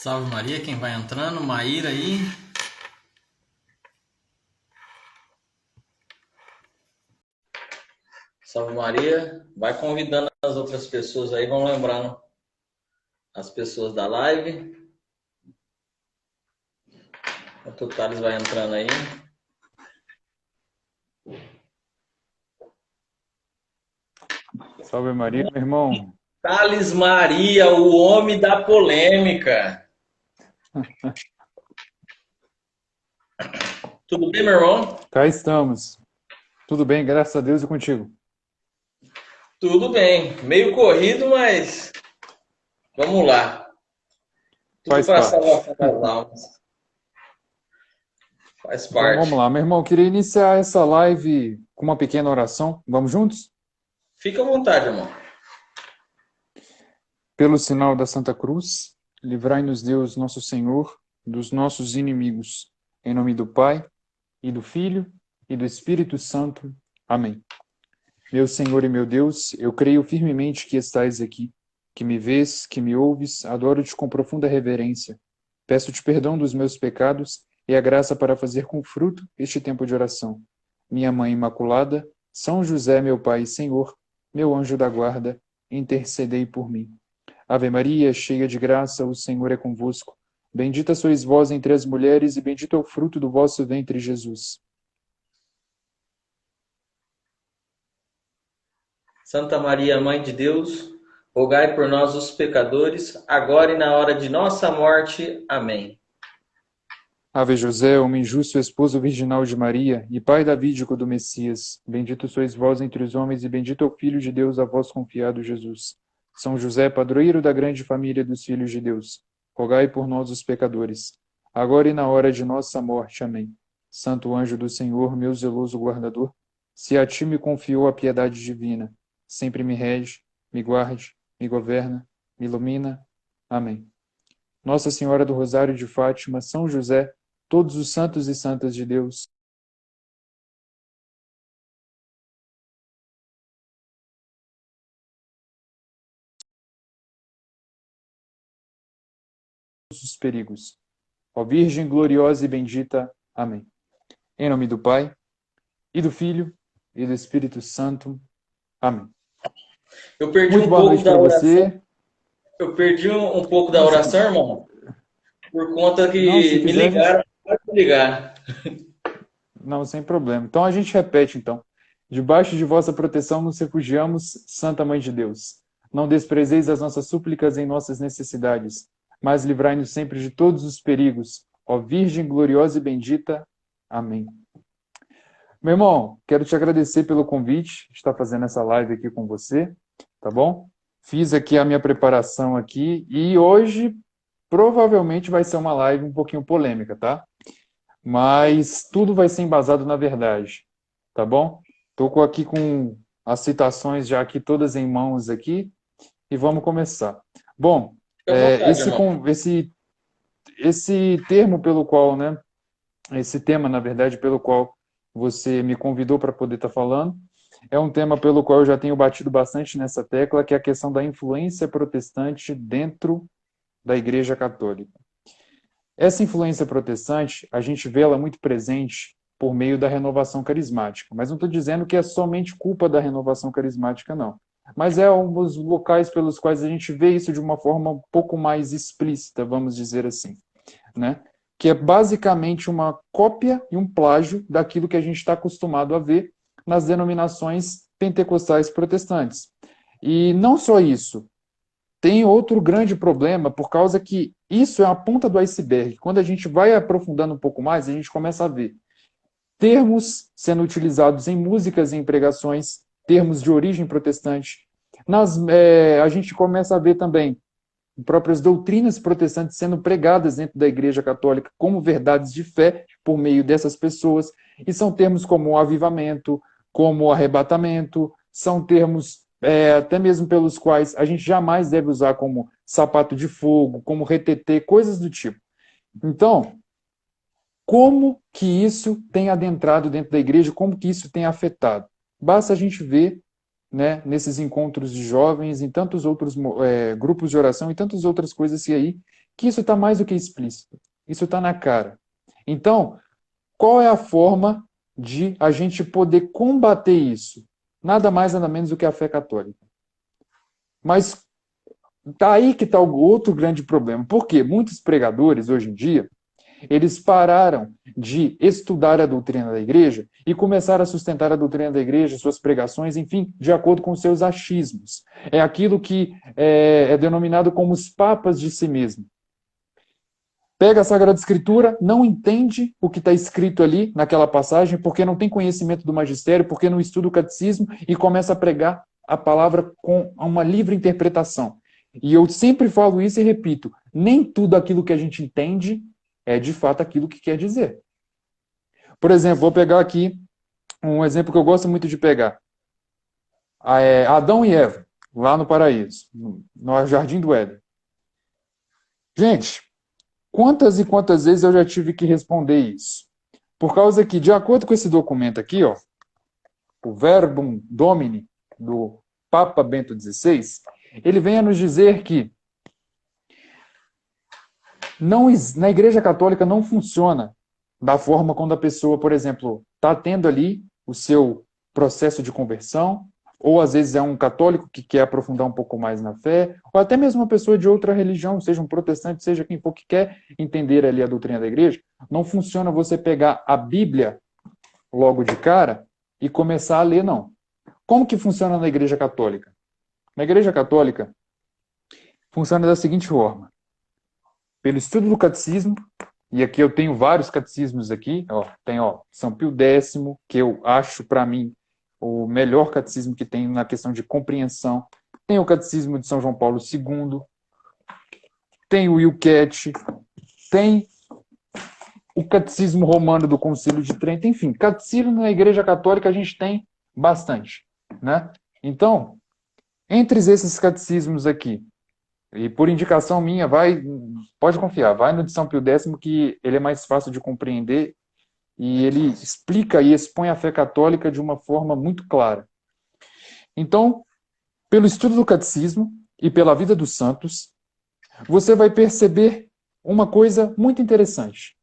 Salve Maria, quem vai entrando? Maíra aí. Salve Maria. Vai convidando as outras pessoas aí, vão lembrando as pessoas da live. O Thales vai entrando aí. Salve Maria, meu irmão. Thales Maria, o homem da polêmica. Tudo bem, meu irmão? Cá estamos. Tudo bem, graças a Deus e contigo. Tudo bem. Meio corrido, mas vamos lá. Tudo Faz para parte. salvação das almas. Faz Então vamos parte. lá, meu irmão. Eu queria iniciar essa live com uma pequena oração. Vamos juntos? Fica à vontade, irmão. Pelo sinal da Santa Cruz, livrai-nos Deus, nosso Senhor, dos nossos inimigos. Em nome do Pai, e do Filho, e do Espírito Santo. Amém. Meu Senhor e meu Deus, eu creio firmemente que estais aqui, que me vês, que me ouves, adoro-te com profunda reverência. Peço-te perdão dos meus pecados e a graça para fazer com fruto este tempo de oração. Minha Mãe Imaculada, São José, meu Pai e Senhor, meu anjo da guarda, intercedei por mim. Ave Maria, cheia de graça, o Senhor é convosco. Bendita sois vós entre as mulheres e bendito é o fruto do vosso ventre, Jesus. Santa Maria, Mãe de Deus, rogai por nós, os pecadores, agora e na hora de nossa morte. Amém. Ave José, homem justo, esposo virginal de Maria, e pai davídico do Messias, bendito sois vós entre os homens, e bendito é o Filho de Deus, a vós confiado Jesus. São José, padroeiro da grande família dos filhos de Deus, rogai por nós, os pecadores, agora e na hora de nossa morte. Amém. Santo anjo do Senhor, meu zeloso guardador, se a ti me confiou a piedade divina, sempre me rege, me guarde, me governa, me ilumina. Amém. Nossa Senhora do Rosário de Fátima, São José, todos os santos e santas de Deus, todos os perigos. Ó Virgem gloriosa e bendita. Amém. Em nome do Pai, e do Filho, e do Espírito Santo. Amém. Eu perdi Muito um boa pouco noite da para oração. você. Eu perdi um pouco da Não, se, oração, irmão, por conta não, se que me quiser, a gente... ligaram. Pode me ligar. Não, sem problema. Então a gente repete, então. Debaixo de vossa proteção nos refugiamos, Santa Mãe de Deus. Não desprezeis as nossas súplicas em nossas necessidades, mas livrai-nos sempre de todos os perigos. Ó Virgem gloriosa e bendita. Amém. Meu irmão, quero te agradecer pelo convite de estar fazendo essa live aqui com você, tá bom? Fiz aqui a minha preparação aqui e hoje provavelmente vai ser uma live um pouquinho polêmica, tá? Mas tudo vai ser embasado na verdade, tá bom? Estou aqui com as citações já aqui todas em mãos aqui e vamos começar. Bom, Fica à vontade, irmão. esse termo pelo qual, né? Esse tema, na verdade, pelo qual você me convidou para poder estar falando, é um tema pelo qual eu já tenho batido bastante nessa tecla, que é a questão da influência protestante dentro da Igreja Católica. Essa influência protestante, a gente vê ela muito presente por meio da renovação carismática. Mas não estou dizendo que é somente culpa da renovação carismática, não. Mas é um dos locais pelos quais a gente vê isso de uma forma um pouco mais explícita, vamos dizer assim, né? Que é basicamente uma cópia e um plágio daquilo que a gente está acostumado a ver nas denominações pentecostais protestantes. E não só isso, tem outro grande problema, por causa que isso é a ponta do iceberg. Quando a gente vai aprofundando um pouco mais, a gente começa a ver termos sendo utilizados em músicas e em pregações, termos de origem protestante. A gente começa a ver também próprias doutrinas protestantes sendo pregadas dentro da Igreja Católica como verdades de fé por meio dessas pessoas. E são termos como avivamento, como arrebatamento, são termos até mesmo pelos quais a gente jamais deve usar como sapato de fogo, como retetê, coisas do tipo. Então, como que isso tem adentrado dentro da igreja, como que isso tem afetado? Basta a gente ver né, nesses encontros de jovens, em tantos outros grupos de oração e tantas outras coisas que isso está mais do que explícito. Isso está na cara. Então, qual é a forma de a gente poder combater isso? Nada mais, nada menos do que a fé católica. Mas tá aí que está o outro grande problema. Porque muitos pregadores, hoje em dia, eles pararam de estudar a doutrina da igreja e começaram a sustentar a doutrina da igreja, suas pregações, enfim, de acordo com seus achismos. É aquilo que é denominado como os papas de si mesmo. Pega a Sagrada Escritura, não entende o que está escrito ali naquela passagem, porque não tem conhecimento do magistério, porque não estuda o catecismo e começa a pregar a palavra com uma livre interpretação. E eu sempre falo isso e repito, nem tudo aquilo que a gente entende é de fato aquilo que quer dizer. Por exemplo, vou pegar aqui um exemplo que eu gosto muito de pegar. Adão e Eva, lá no paraíso, no Jardim do Éden. Gente, quantas e quantas vezes eu já tive que responder isso? Por causa que, de acordo com esse documento aqui, ó, o Verbum Domini, do Papa Bento XVI, ele vem a nos dizer que na Igreja Católica não funciona da forma quando a pessoa, por exemplo, está tendo ali o seu processo de conversão, ou às vezes é um católico que quer aprofundar um pouco mais na fé, ou até mesmo uma pessoa de outra religião, seja um protestante, seja quem for que quer entender ali a doutrina da igreja. Não funciona você pegar a Bíblia logo de cara e começar a ler, não. Como que funciona na Igreja Católica? Na Igreja Católica, funciona da seguinte forma. Pelo estudo do catecismo, e aqui eu tenho vários catecismos aqui, ó, tem São Pio X, que eu acho, para mim, o melhor catecismo que tem na questão de compreensão. Tem o catecismo de São João Paulo II, tem o Wilket, tem o catecismo romano do Concílio de Trento, enfim, catecismo na Igreja Católica a gente tem bastante, né? Então, entre esses catecismos aqui, e por indicação minha, pode confiar, vai no de São Pio X, que ele é mais fácil de compreender e ele explica e expõe a fé católica de uma forma muito clara. Então, pelo estudo do catecismo e pela vida dos santos, você vai perceber uma coisa muito interessante,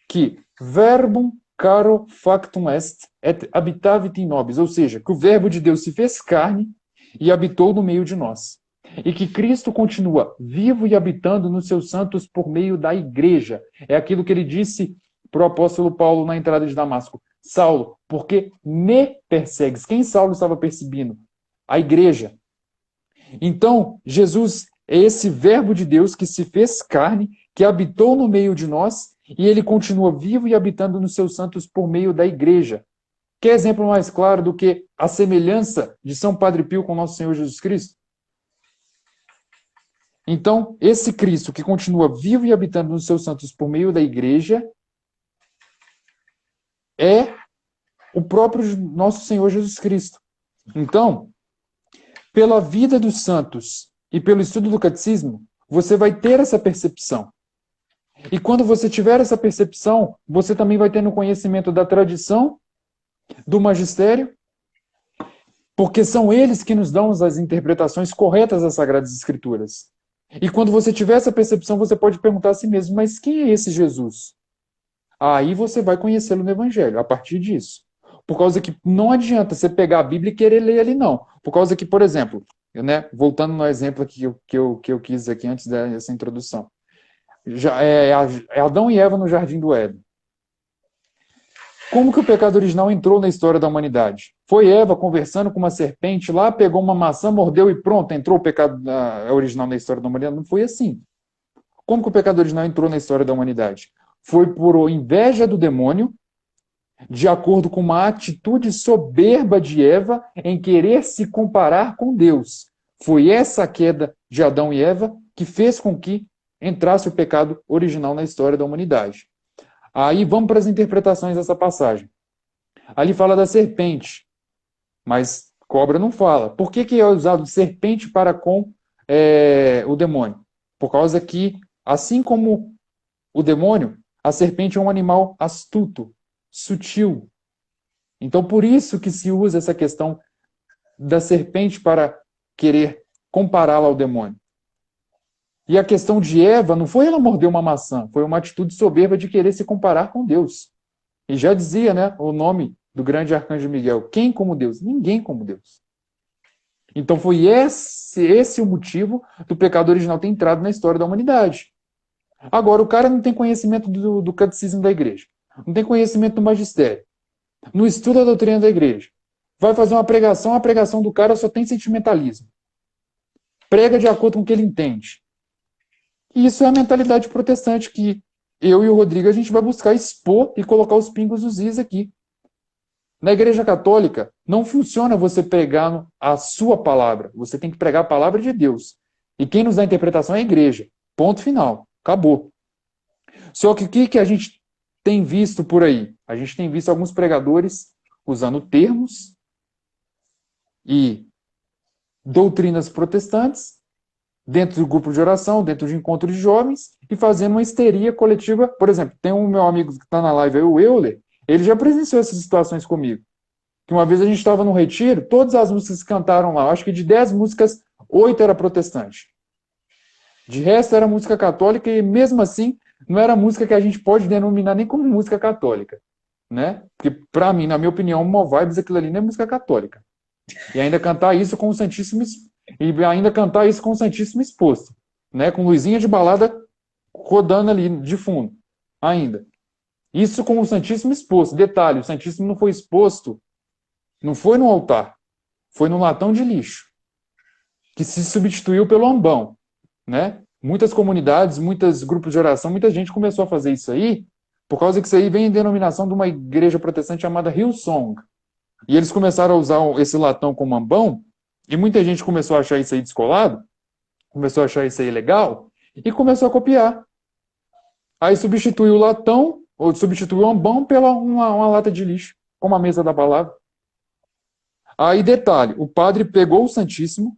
que verbum caro factum est et habitavit in nobis, ou seja, que o verbo de Deus se fez carne e habitou no meio de nós. E que Cristo continua vivo e habitando nos seus santos por meio da igreja. É aquilo que ele disse para o apóstolo Paulo na entrada de Damasco. Saulo, porque me persegues? Quem Saulo estava perseguindo? A igreja. Então, Jesus é esse verbo de Deus que se fez carne, que habitou no meio de nós, e ele continua vivo e habitando nos seus santos por meio da igreja. Que exemplo mais claro do que a semelhança de São Padre Pio com nosso Senhor Jesus Cristo? Então, esse Cristo que continua vivo e habitando nos seus santos por meio da igreja é o próprio nosso Senhor Jesus Cristo. Então, pela vida dos santos e pelo estudo do catecismo, você vai ter essa percepção. E quando você tiver essa percepção, você também vai ter no conhecimento da tradição, do magistério, porque são eles que nos dão as interpretações corretas das Sagradas Escrituras. E quando você tiver essa percepção, você pode perguntar a si mesmo, mas quem é esse Jesus? Aí você vai conhecê-lo no Evangelho, a partir disso. Por causa que não adianta você pegar a Bíblia e querer ler ali, não. Por causa que, por exemplo, voltando no exemplo que eu quis aqui antes dessa introdução. Adão e Eva no Jardim do Éden. Como que o pecado original entrou na história da humanidade? Foi Eva conversando com uma serpente lá, pegou uma maçã, mordeu e pronto, entrou o pecado original na história da humanidade? Não foi assim. Como que o pecado original entrou na história da humanidade? Foi por inveja do demônio, de acordo com uma atitude soberba de Eva em querer se comparar com Deus. Foi essa queda de Adão e Eva que fez com que entrasse o pecado original na história da humanidade. Aí vamos para as interpretações dessa passagem. Ali fala da serpente, mas cobra não fala. Por que é usado serpente para com o demônio? Por causa que, assim como o demônio, a serpente é um animal astuto, sutil. Então, por isso que se usa essa questão da serpente para querer compará-la ao demônio. E a questão de Eva não foi ela morder uma maçã, foi uma atitude soberba de querer se comparar com Deus. E já dizia, né, o nome do grande arcanjo Miguel, quem como Deus? Ninguém como Deus. Então foi esse o motivo do pecado original ter entrado na história da humanidade. Agora, o cara não tem conhecimento do catecismo da igreja, não tem conhecimento do magistério, não estuda a doutrina da igreja, vai fazer uma pregação, a pregação do cara só tem sentimentalismo. Prega de acordo com o que ele entende. E isso é a mentalidade protestante que eu e o Rodrigo a gente vai buscar expor e colocar os pingos dos is aqui. Na Igreja Católica, não funciona você pregar a sua palavra. Você tem que pregar a palavra de Deus. E quem nos dá a interpretação é a igreja. Ponto final. Acabou. Só que o que a gente tem visto por aí? A gente tem visto alguns pregadores usando termos e doutrinas protestantes dentro do grupo de oração, dentro de encontro de jovens, e fazendo uma histeria coletiva. Por exemplo, tem um meu amigo que está na live aí, o Euler, ele já presenciou essas situações comigo. Que uma vez a gente estava num retiro, todas as músicas que cantaram lá, acho que de 10 músicas, 8 era protestante. De resto era música católica, e mesmo assim, não era música que a gente pode denominar nem como música católica. Né? Porque, para mim, na minha opinião, Mo Vibes, aquilo ali não é música católica. E ainda cantar isso com o Santíssimo exposto, né? Com luzinha de balada rodando ali de fundo, ainda. Isso com o Santíssimo exposto. Detalhe, o Santíssimo não foi exposto, não foi no altar, foi no latão de lixo, que se substituiu pelo ambão, né? Muitas comunidades, muitos grupos de oração, muita gente começou a fazer isso aí, por causa que isso aí vem em denominação de uma igreja protestante chamada Hillsong. E eles começaram a usar esse latão como ambão, e muita gente começou a achar isso aí descolado, começou a achar isso aí legal, e começou a copiar. Aí substituiu o latão, ou substituiu o ambão pela uma lata de lixo, como a mesa da palavra. Aí, detalhe, o padre pegou o Santíssimo,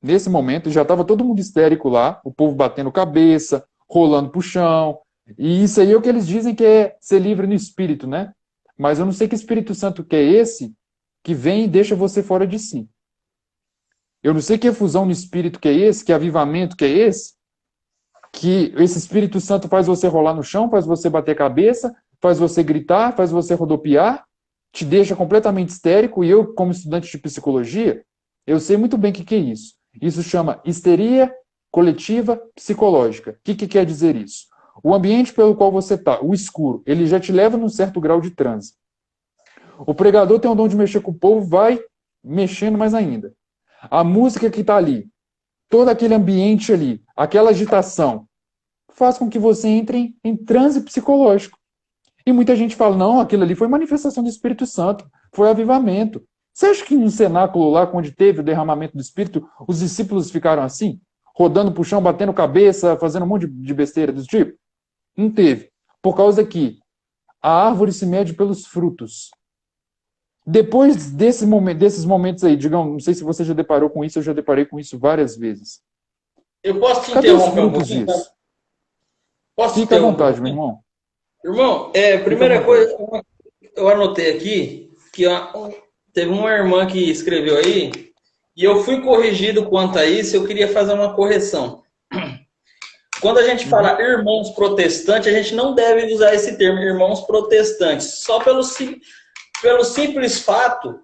nesse momento, já estava todo mundo histérico lá, o povo batendo cabeça, rolando pro chão, e isso aí é o que eles dizem que é ser livre no espírito, né? Mas eu não sei que Espírito Santo que é esse que vem e deixa você fora de si. Eu não sei que efusão no espírito que é esse, que avivamento que é esse, que esse Espírito Santo faz você rolar no chão, faz você bater cabeça, faz você gritar, faz você rodopiar, te deixa completamente histérico, e eu, como estudante de psicologia, eu sei muito bem o que é isso. Isso chama histeria coletiva psicológica. O que quer dizer isso? O ambiente pelo qual você está, o escuro, ele já te leva num certo grau de transe. O pregador tem o dom de mexer com o povo, vai mexendo mais ainda. A música que está ali, todo aquele ambiente ali, aquela agitação, faz com que você entre em transe psicológico. E muita gente fala, não, aquilo ali foi manifestação do Espírito Santo, foi avivamento. Você acha que no cenáculo lá, onde teve o derramamento do Espírito, os discípulos ficaram assim? Rodando pro chão, batendo cabeça, fazendo um monte de besteira desse tipo? Não teve. Por causa que a árvore se mede pelos frutos. Depois desses momentos aí, digamos, não sei se você já deparou com isso, eu já deparei com isso várias vezes. Eu posso te Cadê os interromper um frutos pouquinho? disso? Posso te Fica à interromper um vontade, meu pouquinho? irmão. Irmão, primeira coisa, eu anotei aqui que teve uma irmã que escreveu aí e eu fui corrigido quanto a isso, eu queria fazer uma correção. Quando a gente fala irmãos protestantes, a gente não deve usar esse termo, irmãos protestantes, só pelo simples fato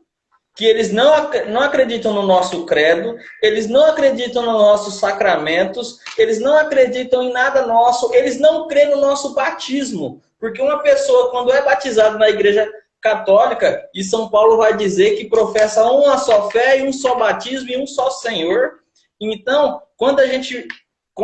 que eles não acreditam no nosso credo, eles não acreditam nos nossos sacramentos, eles não acreditam em nada nosso, eles não creem no nosso batismo. Porque uma pessoa, quando é batizada na igreja católica, e São Paulo vai dizer que professa uma só fé, e um só batismo, e um só Senhor. Então, quando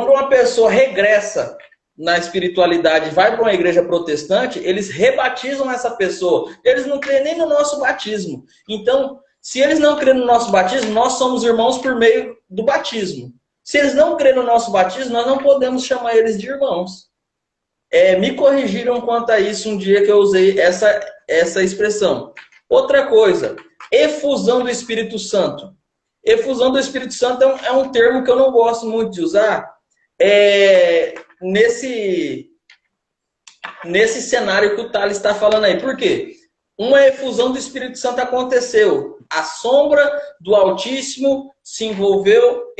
uma pessoa regressa na espiritualidade vai para uma igreja protestante, eles rebatizam essa pessoa. Eles não creem nem no nosso batismo. Então, se eles não creem no nosso batismo, nós somos irmãos por meio do batismo. Se eles não creem no nosso batismo, nós não podemos chamar eles de irmãos. Me corrigiram quanto a isso um dia que eu usei essa expressão. Outra coisa, efusão do Espírito Santo. Efusão do Espírito Santo é um termo que eu não gosto muito de usar. Nesse cenário que o Thales está falando aí. Por quê? uma efusão do Espírito Santo aconteceu. A sombra do Altíssimo se envolveu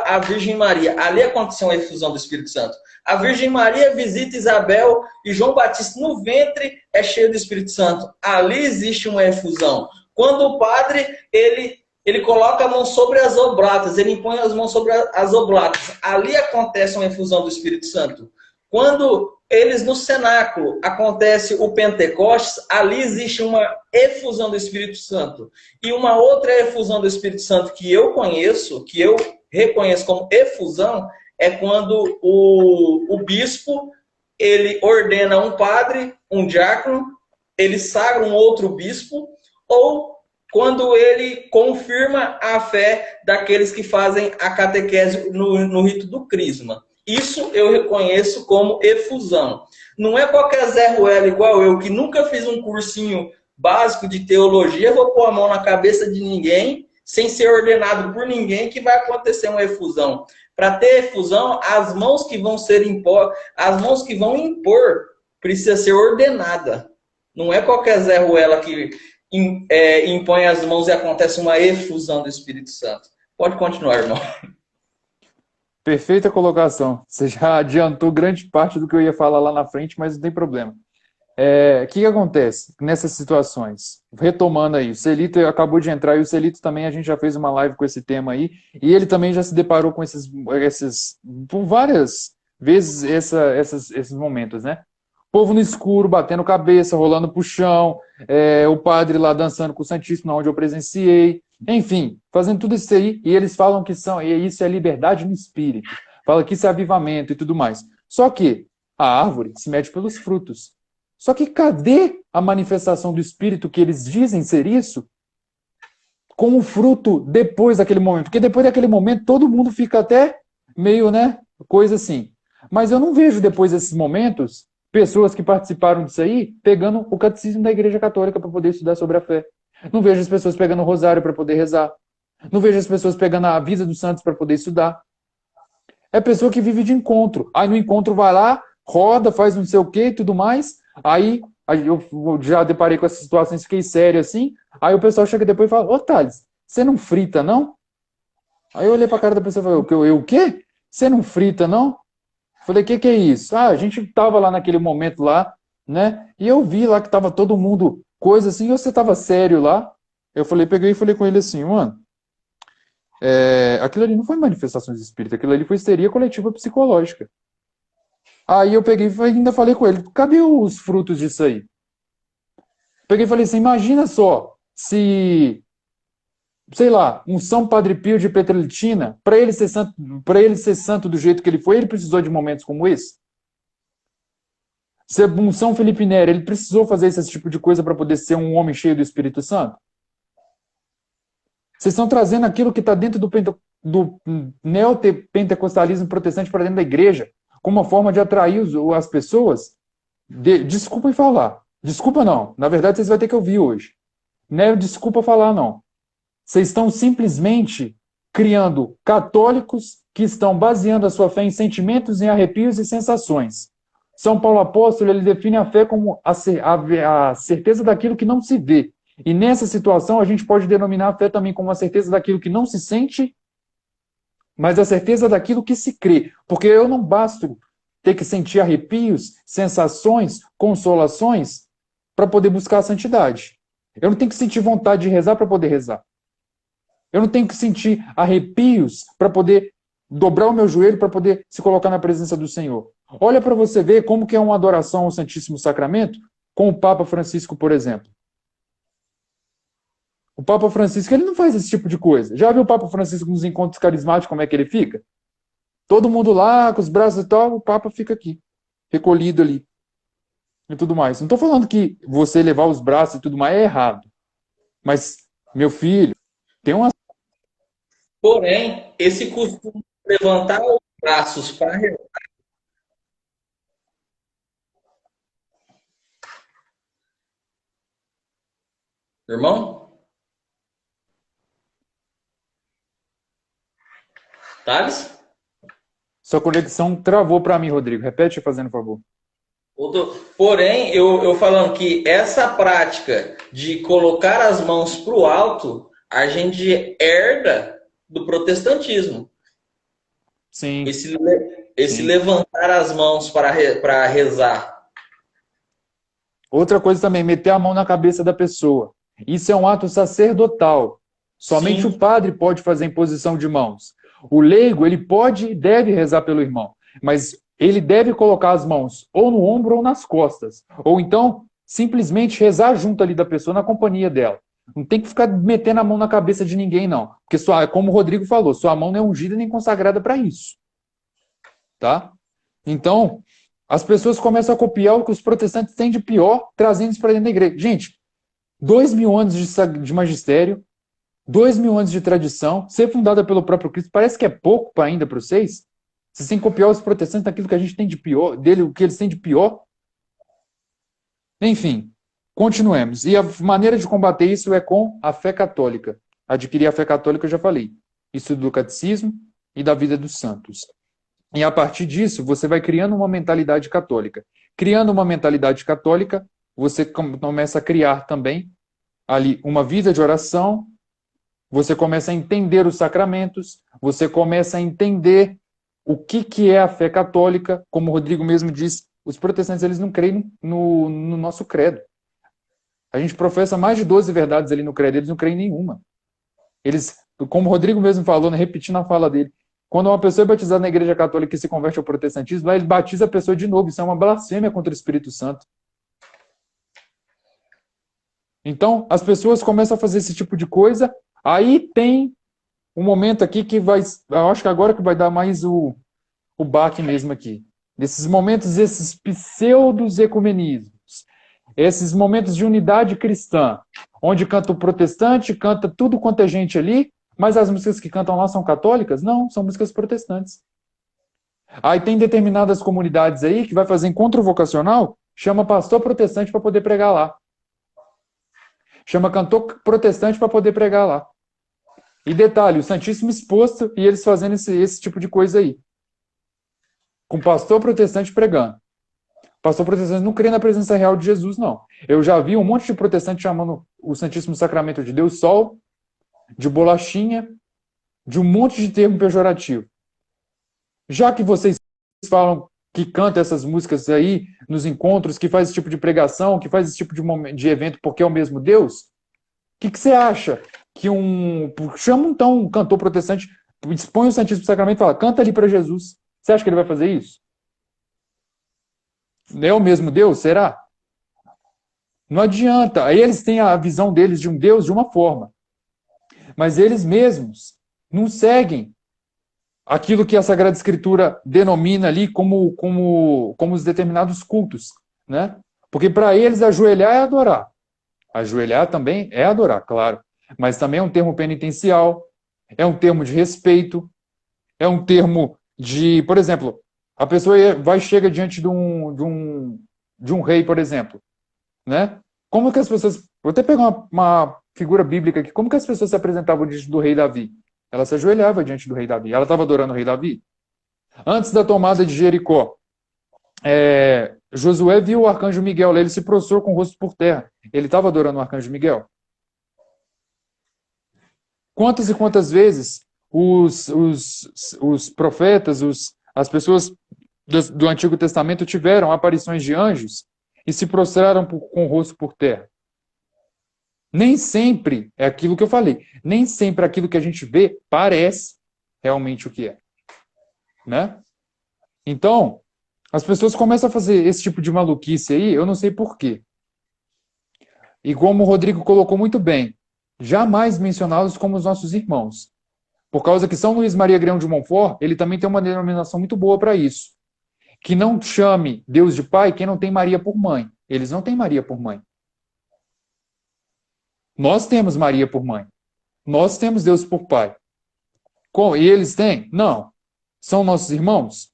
a Virgem Maria. Ali aconteceu uma efusão do Espírito Santo. A Virgem Maria visita Isabel e João Batista no ventre é cheio do Espírito Santo. Ali existe uma efusão. Quando o padre, ele coloca a mão sobre as oblatas, ele impõe as mãos sobre as oblatas. Ali acontece uma efusão do Espírito Santo. Quando eles no cenáculo acontece o Pentecostes, ali existe uma efusão do Espírito Santo. E uma outra efusão do Espírito Santo que eu conheço, que eu reconheço como efusão, é quando o bispo ele ordena um padre, um diácono, ele sagra um outro bispo, ou quando ele confirma a fé daqueles que fazem a catequese no rito do crisma. Isso eu reconheço como efusão. Não é qualquer Zé Ruela igual eu, que nunca fiz um cursinho básico de teologia, vou pôr a mão na cabeça de ninguém, sem ser ordenado por ninguém, que vai acontecer uma efusão. Para ter efusão, as mãos que vão impor, precisa ser ordenada. Não é qualquer Zé Ruela que impõe as mãos e acontece uma efusão do Espírito Santo. Pode continuar, irmão. Perfeita colocação. Você já adiantou grande parte do que eu ia falar lá na frente, mas não tem problema. O que acontece nessas situações? Retomando aí, o Celito acabou de entrar e o Celito também, a gente já fez uma live com esse tema aí, e ele também já se deparou com por várias vezes esses momentos, né? Povo no escuro, batendo cabeça, rolando pro chão, o padre lá dançando com o Santíssimo, onde eu presenciei, enfim, fazendo tudo isso aí, e eles falam que isso é liberdade no espírito, fala que isso é avivamento e tudo mais. Só que a árvore se mede pelos frutos. Só que cadê a manifestação do Espírito que eles dizem ser isso? Com o fruto depois daquele momento. Porque depois daquele momento todo mundo fica até meio, né? Coisa assim. Mas eu não vejo depois desses momentos pessoas que participaram disso aí pegando o catecismo da Igreja Católica para poder estudar sobre a fé. Não vejo as pessoas pegando o rosário para poder rezar. Não vejo as pessoas pegando a vida dos santos para poder estudar. É pessoa que vive de encontro. Aí no encontro vai lá, roda, faz não sei o que e tudo mais. Aí eu já deparei com essas situações, fiquei sério assim. Aí o pessoal chega depois e fala: Ô Thales, você não frita não? Aí eu olhei pra cara da pessoa e falei: eu o quê? Você não frita não? Falei: que é isso? Ah, a gente tava lá naquele momento lá, né? E eu vi lá que tava todo mundo, coisa assim, e você tava sério lá. Eu peguei e falei com ele assim: mano, aquilo ali não foi manifestações de espírito, aquilo ali foi histeria coletiva psicológica. Aí eu peguei e ainda falei com ele: cadê os frutos disso aí? Peguei e falei assim: imagina só, se, sei lá, um São Padre Pio de Petrolitina, para ele ser santo do jeito que ele foi, ele precisou de momentos como esse? Se um São Felipe Neri, ele precisou fazer esse tipo de coisa para poder ser um homem cheio do Espírito Santo? Vocês estão trazendo aquilo que está dentro do neopentecostalismo protestante para dentro da igreja, como uma forma de atrair as pessoas. Desculpa em falar. Desculpa não. Na verdade, vocês vão ter que ouvir hoje. Não é desculpa falar, não. Vocês estão simplesmente criando católicos que estão baseando a sua fé em sentimentos, em arrepios e sensações. São Paulo Apóstolo, ele define a fé como a certeza daquilo que não se vê. E nessa situação, a gente pode denominar a fé também como a certeza daquilo que não se sente, mas a certeza daquilo que se crê. Porque eu não basto ter que sentir arrepios, sensações, consolações para poder buscar a santidade. Eu não tenho que sentir vontade de rezar para poder rezar. Eu não tenho que sentir arrepios para poder dobrar o meu joelho para poder se colocar na presença do Senhor. Olha para você ver como que é uma adoração ao Santíssimo Sacramento com o Papa Francisco, por exemplo. O Papa Francisco, ele não faz esse tipo de coisa. Já viu o Papa Francisco nos encontros carismáticos, como é que ele fica? Todo mundo lá, com os braços e tal, o Papa fica aqui, recolhido ali. E tudo mais. Não estou falando que você levar os braços e tudo mais é errado. Mas, meu filho, tem uma... Porém, esse costume de levantar os braços para rezar. Irmão? Thales? Sua conexão travou para mim, Rodrigo. Repete, fazendo favor. Porém, eu falando que essa prática de colocar as mãos para o alto, a gente herda do protestantismo. Sim, Esse sim. levantar as mãos para rezar. Outra coisa também, meter a mão na cabeça da pessoa. Isso é um ato sacerdotal. Somente o Sim, padre pode fazer imposição de mãos. O leigo, ele pode e deve rezar pelo irmão, mas ele deve colocar as mãos ou no ombro ou nas costas. Ou então, simplesmente rezar junto ali da pessoa, na companhia dela. Não tem que ficar metendo a mão na cabeça de ninguém, não. Porque, como o Rodrigo falou, sua mão não é ungida nem consagrada para isso. Tá? Então, as pessoas começam a copiar o que os protestantes têm de pior, trazendo isso para dentro da igreja. Gente, 2.000 anos de magistério, 2.000 anos de tradição, ser fundada pelo próprio Cristo, parece que é pouco ainda para vocês? Vocês têm que copiar os protestantes naquilo que a gente tem de pior, dele, o que eles têm de pior? Enfim, continuemos. E a maneira de combater isso é com a fé católica. Adquirir a fé católica, eu já falei. Isso do catecismo e da vida dos santos. E a partir disso, você vai criando uma mentalidade católica. Criando uma mentalidade católica, você começa a criar também ali uma vida de oração, você começa a entender os sacramentos, você começa a entender o que é a fé católica. Como o Rodrigo mesmo disse, os protestantes eles não creem no nosso credo. A gente professa mais de 12 verdades ali no credo, eles não creem em nenhuma. Eles, como o Rodrigo mesmo falou, né, repetindo a fala dele, quando uma pessoa é batizada na igreja católica e se converte ao protestantismo, ele batiza a pessoa de novo. Isso é uma blasfêmia contra o Espírito Santo. Então, as pessoas começam a fazer esse tipo de coisa. Aí tem um momento aqui que vai. Eu acho que agora que vai dar mais o baque mesmo aqui. Nesses momentos, esses pseudos ecumenismos, esses momentos de unidade cristã, onde canta o protestante, canta tudo quanto é gente ali, mas as músicas que cantam lá são católicas? Não, são músicas protestantes. Aí tem determinadas comunidades aí que vai fazer encontro vocacional, chama pastor protestante para poder pregar lá. Chama cantor protestante para poder pregar lá. E detalhe, o Santíssimo exposto e eles fazendo esse tipo de coisa aí. Com pastor protestante pregando. Pastor protestante não crê na presença real de Jesus, não. Eu já vi um monte de protestante chamando o Santíssimo Sacramento de Deus Sol, de bolachinha, de um monte de termo pejorativo. Já que vocês falam que canta essas músicas aí nos encontros, que faz esse tipo de pregação, que faz esse tipo de evento porque é o mesmo Deus, que você acha que chama então um cantor protestante, expõe o Santíssimo Sacramento e fala, canta ali para Jesus. Você acha que ele vai fazer isso? É o mesmo Deus? Será? Não adianta. Aí eles têm a visão deles de um Deus de uma forma. Mas eles mesmos não seguem aquilo que a Sagrada Escritura denomina ali como os determinados cultos. Né? Porque para eles ajoelhar é adorar. Ajoelhar também é adorar, claro. Mas também é um termo penitencial, é um termo de respeito, é um termo de, por exemplo, a pessoa chega diante de um rei, por exemplo, né? Como que as pessoas, vou até pegar uma figura bíblica aqui, como que as pessoas se apresentavam diante do rei Davi? Ela se ajoelhava diante do rei Davi. Ela estava adorando o rei Davi? Antes da tomada de Jericó, Josué viu o arcanjo Miguel, ele se prostrou com o rosto por terra. Ele estava adorando o arcanjo Miguel? Quantas e quantas vezes os profetas, as pessoas do Antigo Testamento tiveram aparições de anjos e se prostraram com o rosto por terra? Nem sempre é aquilo que eu falei. Nem sempre aquilo que a gente vê parece realmente o que é. Né? Então, as pessoas começam a fazer esse tipo de maluquice aí, eu não sei por quê. E como o Rodrigo colocou muito bem, jamais mencioná-los como os nossos irmãos. Por causa que São Luís Maria Grão de Montfort, ele também tem uma denominação muito boa para isso. Que não chame Deus de pai quem não tem Maria por mãe. Eles não têm Maria por mãe. Nós temos Maria por mãe. Nós temos Deus por pai. E eles têm? Não. São nossos irmãos?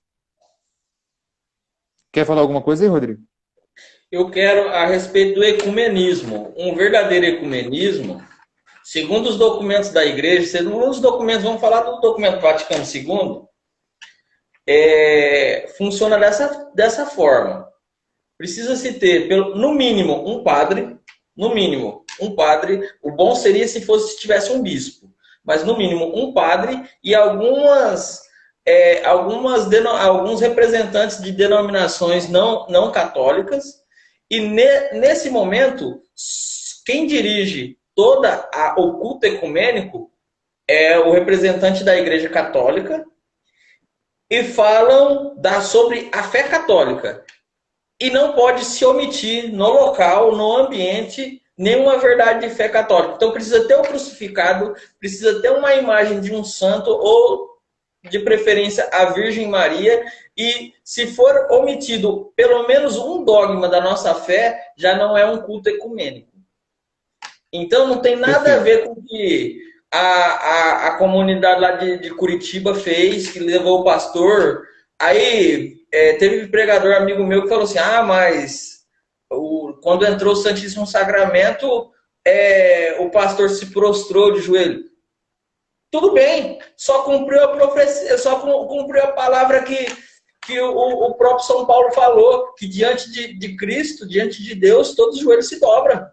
Quer falar alguma coisa aí, Rodrigo? Eu quero a respeito do ecumenismo. Um verdadeiro ecumenismo, segundo os documentos da igreja, segundo os documentos, vamos falar do documento Vaticano II, funciona dessa forma. precisa se ter, no mínimo, um padre, no mínimo, um padre. O bom seria se tivesse um bispo, mas no mínimo um padre e alguns representantes de denominações não católicas. E nesse momento, quem dirige o culto ecumênico é o representante da Igreja Católica, e falam sobre a fé católica. E não pode se omitir no local, no ambiente, nenhuma verdade de fé católica. Então precisa ter o crucificado, precisa ter uma imagem de um santo, ou de preferência a Virgem Maria, e se for omitido pelo menos um dogma da nossa fé, já não é um culto ecumênico. Então não tem nada a ver com o que a comunidade lá de Curitiba fez, que levou o pastor. Aí teve um pregador amigo meu que falou assim, mas quando entrou o Santíssimo Sacramento, o pastor se prostrou de joelho. Tudo bem, só cumpriu a profecia, só cumpriu a palavra que o próprio São Paulo falou, que diante de Cristo, diante de Deus, todos os joelhos se dobram.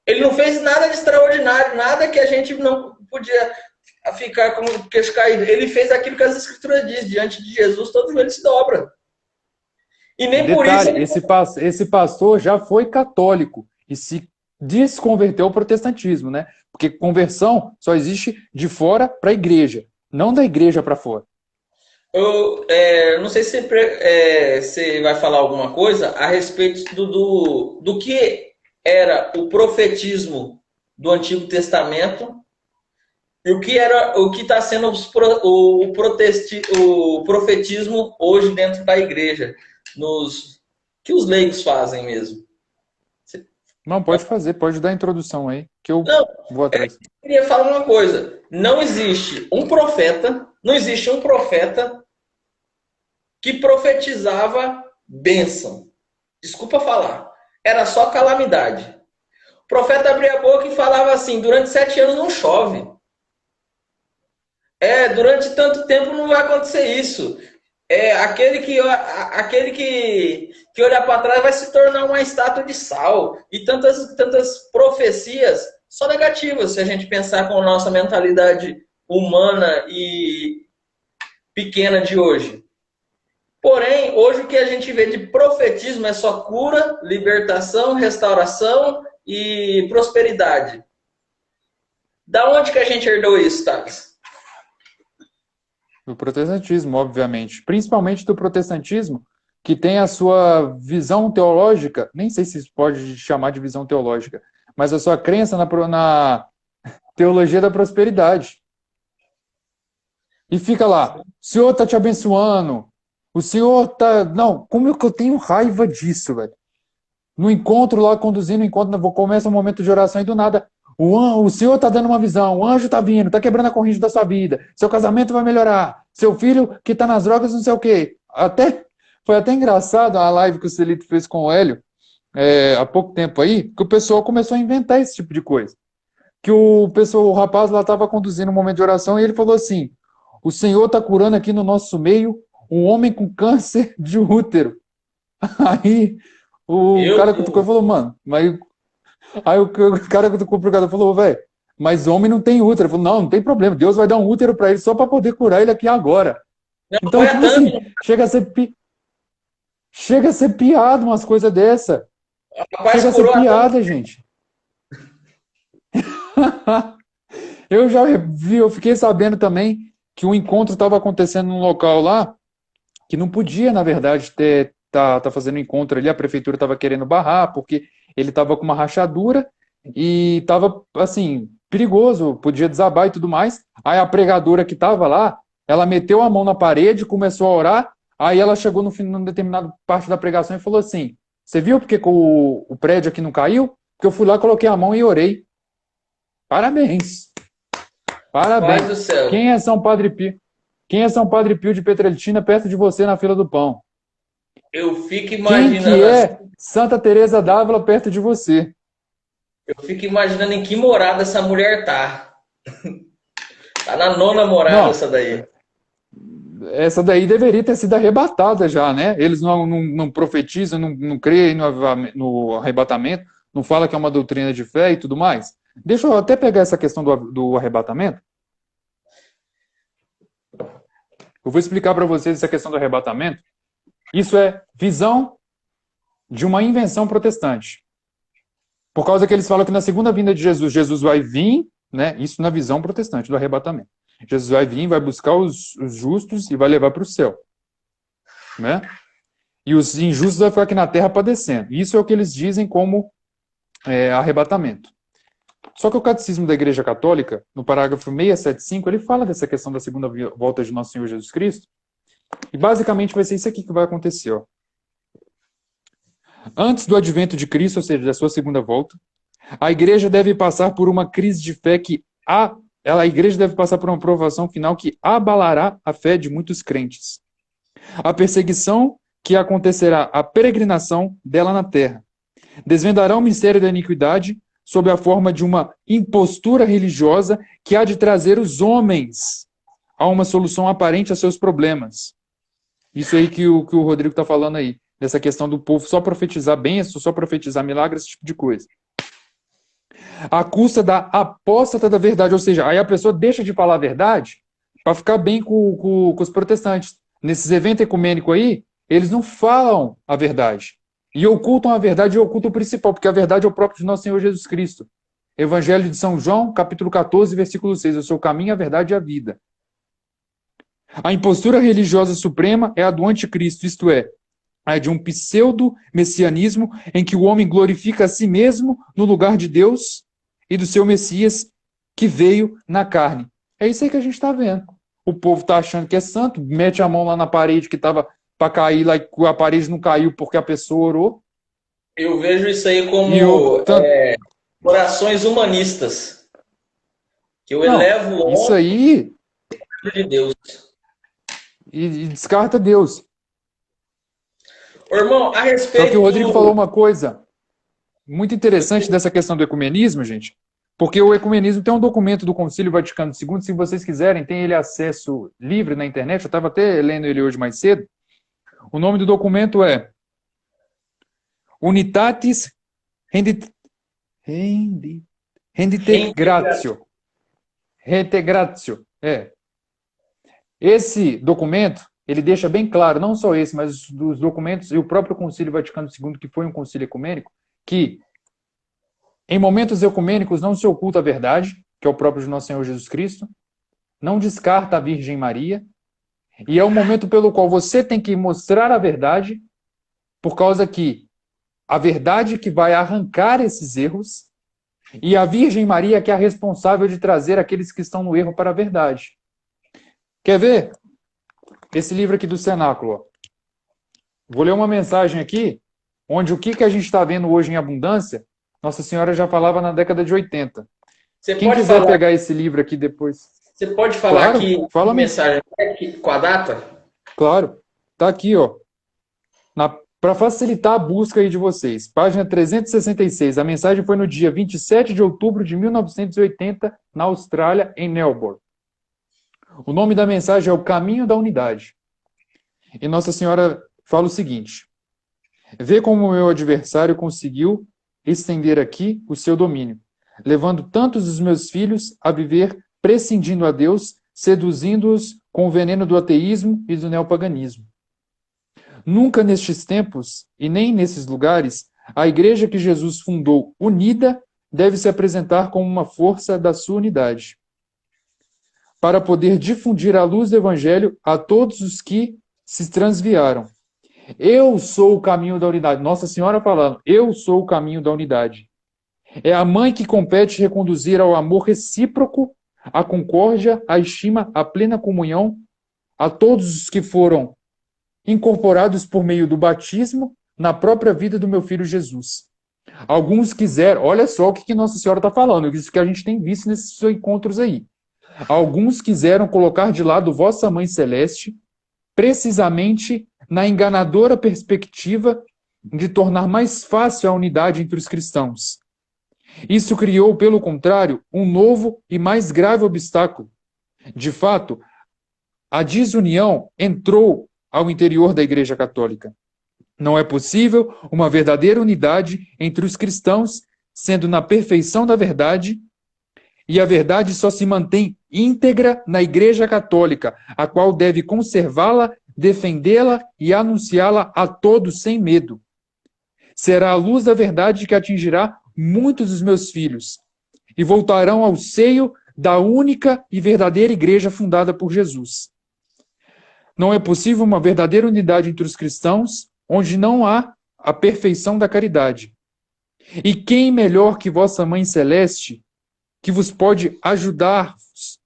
Ele não fez nada de extraordinário, nada que a gente não podia ficar com o queixo caído. Ele fez aquilo que as Escrituras dizem, diante de Jesus, todos os joelhos se dobram. E nem Detalhe, por isso... esse pastor já foi católico e se desconverteu ao protestantismo, né? Porque conversão só existe de fora para a igreja, não da igreja para fora. Eu não sei se você vai falar alguma coisa a respeito do que era o profetismo do Antigo Testamento e o que está sendo o profetismo hoje dentro da igreja, que os leigos fazem mesmo. Não, pode fazer, pode dar a introdução aí, que eu vou atrás. Eu queria falar uma coisa. Não existe um profeta que profetizava bênção. Desculpa falar. Era só calamidade. O profeta abria a boca e falava assim, durante 7 anos não chove. Durante tanto tempo não vai acontecer isso. Aquele que olhar para trás vai se tornar uma estátua de sal. E tantas profecias só negativas, se a gente pensar com a nossa mentalidade humana e pequena de hoje. Porém, hoje o que a gente vê de profetismo é só cura, libertação, restauração e prosperidade. Da onde que a gente herdou isso, Thales? Do protestantismo, obviamente. Principalmente do protestantismo, que tem a sua visão teológica, nem sei se pode chamar de visão teológica, mas a sua crença na teologia da prosperidade. E fica lá, o Senhor está te abençoando, o Senhor está... Não, como é que eu tenho raiva disso, velho? No encontro lá, conduzindo o encontro, começa um momento de oração e do nada, o Senhor está dando uma visão, o anjo está vindo, está quebrando a corrente da sua vida, seu casamento vai melhorar, seu filho que está nas drogas, não sei o quê. Foi até engraçado a live que o Celito fez com o Hélio, há pouco tempo aí, que o pessoal começou a inventar esse tipo de coisa. Que o rapaz lá estava conduzindo um momento de oração e ele falou assim, o Senhor está curando aqui no nosso meio um homem com câncer de útero. Aí o cara cutucou e falou, mano, mas... Aí o cara cutucou pro cara falou, velho, mas homem não tem útero. Ele falou, não tem problema, Deus vai dar um útero para ele só para poder curar ele aqui agora. Não, então, tipo assim, chega a ser piada umas coisas dessa. Chega a ser piada, gente. Eu fiquei sabendo também que um encontro estava acontecendo num local lá que não podia, na verdade, tá fazendo encontro ali, a prefeitura estava querendo barrar, porque ele estava com uma rachadura e estava, assim, perigoso, podia desabar e tudo mais. Aí a pregadora que estava lá, ela meteu a mão na parede, começou a orar, aí ela chegou numa determinada parte da pregação e falou assim, você viu porque o prédio aqui não caiu? Porque eu fui lá, coloquei a mão e orei. Parabéns. Parabéns. Pai do céu. Quem é São Padre Pio? Quem é São Padre Pio de Petrelcina perto de você na fila do pão? Eu fico imaginando... Quem que é Santa Teresa d'Ávila perto de você? Eu fico imaginando em que morada essa mulher tá. Tá na 9ª morada. Não, essa daí. essa daí deveria ter sido arrebatada já, né? Eles não profetizam, não creem no arrebatamento, não fala que é uma doutrina de fé e tudo mais. Deixa eu até pegar essa questão do arrebatamento. Eu vou explicar para vocês essa questão do arrebatamento. Isso é visão de uma invenção protestante. Por causa que eles falam que na segunda vinda de Jesus, Jesus vai vir, né? Isso na visão protestante do arrebatamento. Jesus vai vir, vai buscar os justos e vai levar para o céu. Né? E os injustos vão ficar aqui na terra padecendo. Isso é o que eles dizem como arrebatamento. Só que o Catecismo da Igreja Católica, no parágrafo 675, ele fala dessa questão da segunda volta de Nosso Senhor Jesus Cristo. E basicamente vai ser isso aqui que vai acontecer. Ó. Antes do advento de Cristo, ou seja, da sua segunda volta, a Igreja deve passar por uma crise de fé a Igreja deve passar por uma provação final que abalará a fé de muitos crentes. A perseguição que acontecerá, a peregrinação dela na terra, desvendará o mistério da iniquidade sob a forma de uma impostura religiosa que há de trazer os homens a uma solução aparente a seus problemas. Isso aí que o Rodrigo está falando aí, dessa questão do povo só profetizar bênção, só profetizar milagres, esse tipo de coisa. À custa da apóstata da verdade, ou seja, aí a pessoa deixa de falar a verdade para ficar bem com os protestantes. Nesses eventos ecumênicos aí, eles não falam a verdade. E ocultam a verdade e ocultam o principal, porque a verdade é o próprio de Nosso Senhor Jesus Cristo. Evangelho de São João, capítulo 14, versículo 6. Eu sou o caminho, a verdade e a vida. A impostura religiosa suprema é a do anticristo, isto é, a de um pseudo-messianismo em que o homem glorifica a si mesmo no lugar de Deus e do seu Messias que veio na carne. É isso aí que a gente está vendo. O povo está achando que é santo, mete a mão lá na parede que estava para cair, lá, e a parede não caiu porque a pessoa orou. Eu vejo isso aí como orações humanistas. Que eu elevo o homem isso aí de Deus. E descarta Deus. Ô, irmão, a respeito. Só que o Rodrigo falou uma coisa muito interessante dessa questão do ecumenismo, gente, porque o ecumenismo tem um documento do Concílio Vaticano II, se vocês quiserem, tem ele acesso livre na internet, eu estava até lendo ele hoje mais cedo. O nome do documento é Unitatis Redintegratio. Redintegratio. Esse documento, ele deixa bem claro, não só esse, mas os documentos e o próprio Concílio Vaticano II, que foi um concílio ecumênico, que em momentos ecumênicos não se oculta a verdade, que é o próprio de Nosso Senhor Jesus Cristo, não descarta a Virgem Maria, e é um momento pelo qual você tem que mostrar a verdade, por causa que a verdade que vai arrancar esses erros, e a Virgem Maria que é a responsável de trazer aqueles que estão no erro para a verdade. Quer ver? Esse livro aqui do Cenáculo. Ó. Vou ler uma mensagem aqui, onde o que a gente está vendo hoje em abundância, Nossa Senhora já falava na década de 80. Quem quiser pegar esse livro aqui depois... Você pode falar claro, aqui fala mensagem com a data? Claro. Tá aqui, ó. Para facilitar a busca aí de vocês. Página 366. A mensagem foi no dia 27 de outubro de 1980, na Austrália, em Melbourne. O nome da mensagem é O Caminho da Unidade. E Nossa Senhora fala o seguinte: vê como o meu adversário conseguiu estender aqui o seu domínio, levando tantos dos meus filhos a viver prescindindo a Deus, seduzindo-os com o veneno do ateísmo e do neopaganismo. Nunca nestes tempos, e nem nesses lugares, a igreja que Jesus fundou unida deve se apresentar como uma força da sua unidade, para poder difundir a luz do Evangelho a todos os que se transviaram. Eu sou o caminho da unidade. Nossa Senhora falando, eu sou o caminho da unidade. É a mãe que compete reconduzir ao amor recíproco, à concórdia, à estima, à plena comunhão, a todos os que foram incorporados por meio do batismo na própria vida do meu filho Jesus. Alguns quiseram, olha só o que Nossa Senhora está falando, isso que a gente tem visto nesses encontros aí. Alguns quiseram colocar de lado vossa Mãe Celeste, precisamente na enganadora perspectiva de tornar mais fácil a unidade entre os cristãos. Isso criou, pelo contrário, um novo e mais grave obstáculo. De fato, a desunião entrou ao interior da Igreja Católica. Não é possível uma verdadeira unidade entre os cristãos, sendo na perfeição da verdade, e a verdade só se mantém íntegra na Igreja Católica, a qual deve conservá-la, defendê-la e anunciá-la a todos sem medo. Será a luz da verdade que atingirá muitos dos meus filhos, e voltarão ao seio da única e verdadeira Igreja fundada por Jesus. Não é possível uma verdadeira unidade entre os cristãos, onde não há a perfeição da caridade. E quem melhor que vossa Mãe Celeste, que vos pode ajudar-vos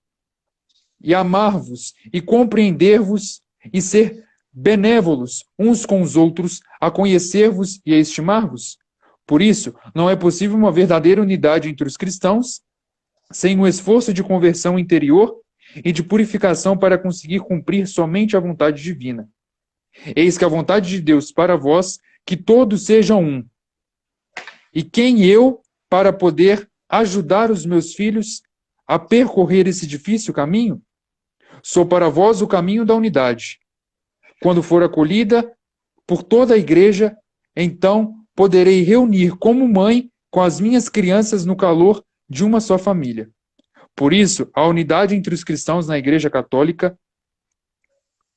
e amar-vos e compreender-vos e ser benévolos uns com os outros, a conhecer-vos e a estimar-vos? Por isso, não é possível uma verdadeira unidade entre os cristãos sem um esforço de conversão interior e de purificação para conseguir cumprir somente a vontade divina. Eis que a vontade de Deus para vós, que todos sejam um. E quem eu para poder ajudar os meus filhos a percorrer esse difícil caminho? Sou para vós o caminho da unidade. Quando for acolhida por toda a igreja, então poderei reunir como mãe com as minhas crianças no calor de uma só família. Por isso, a unidade entre os cristãos na Igreja Católica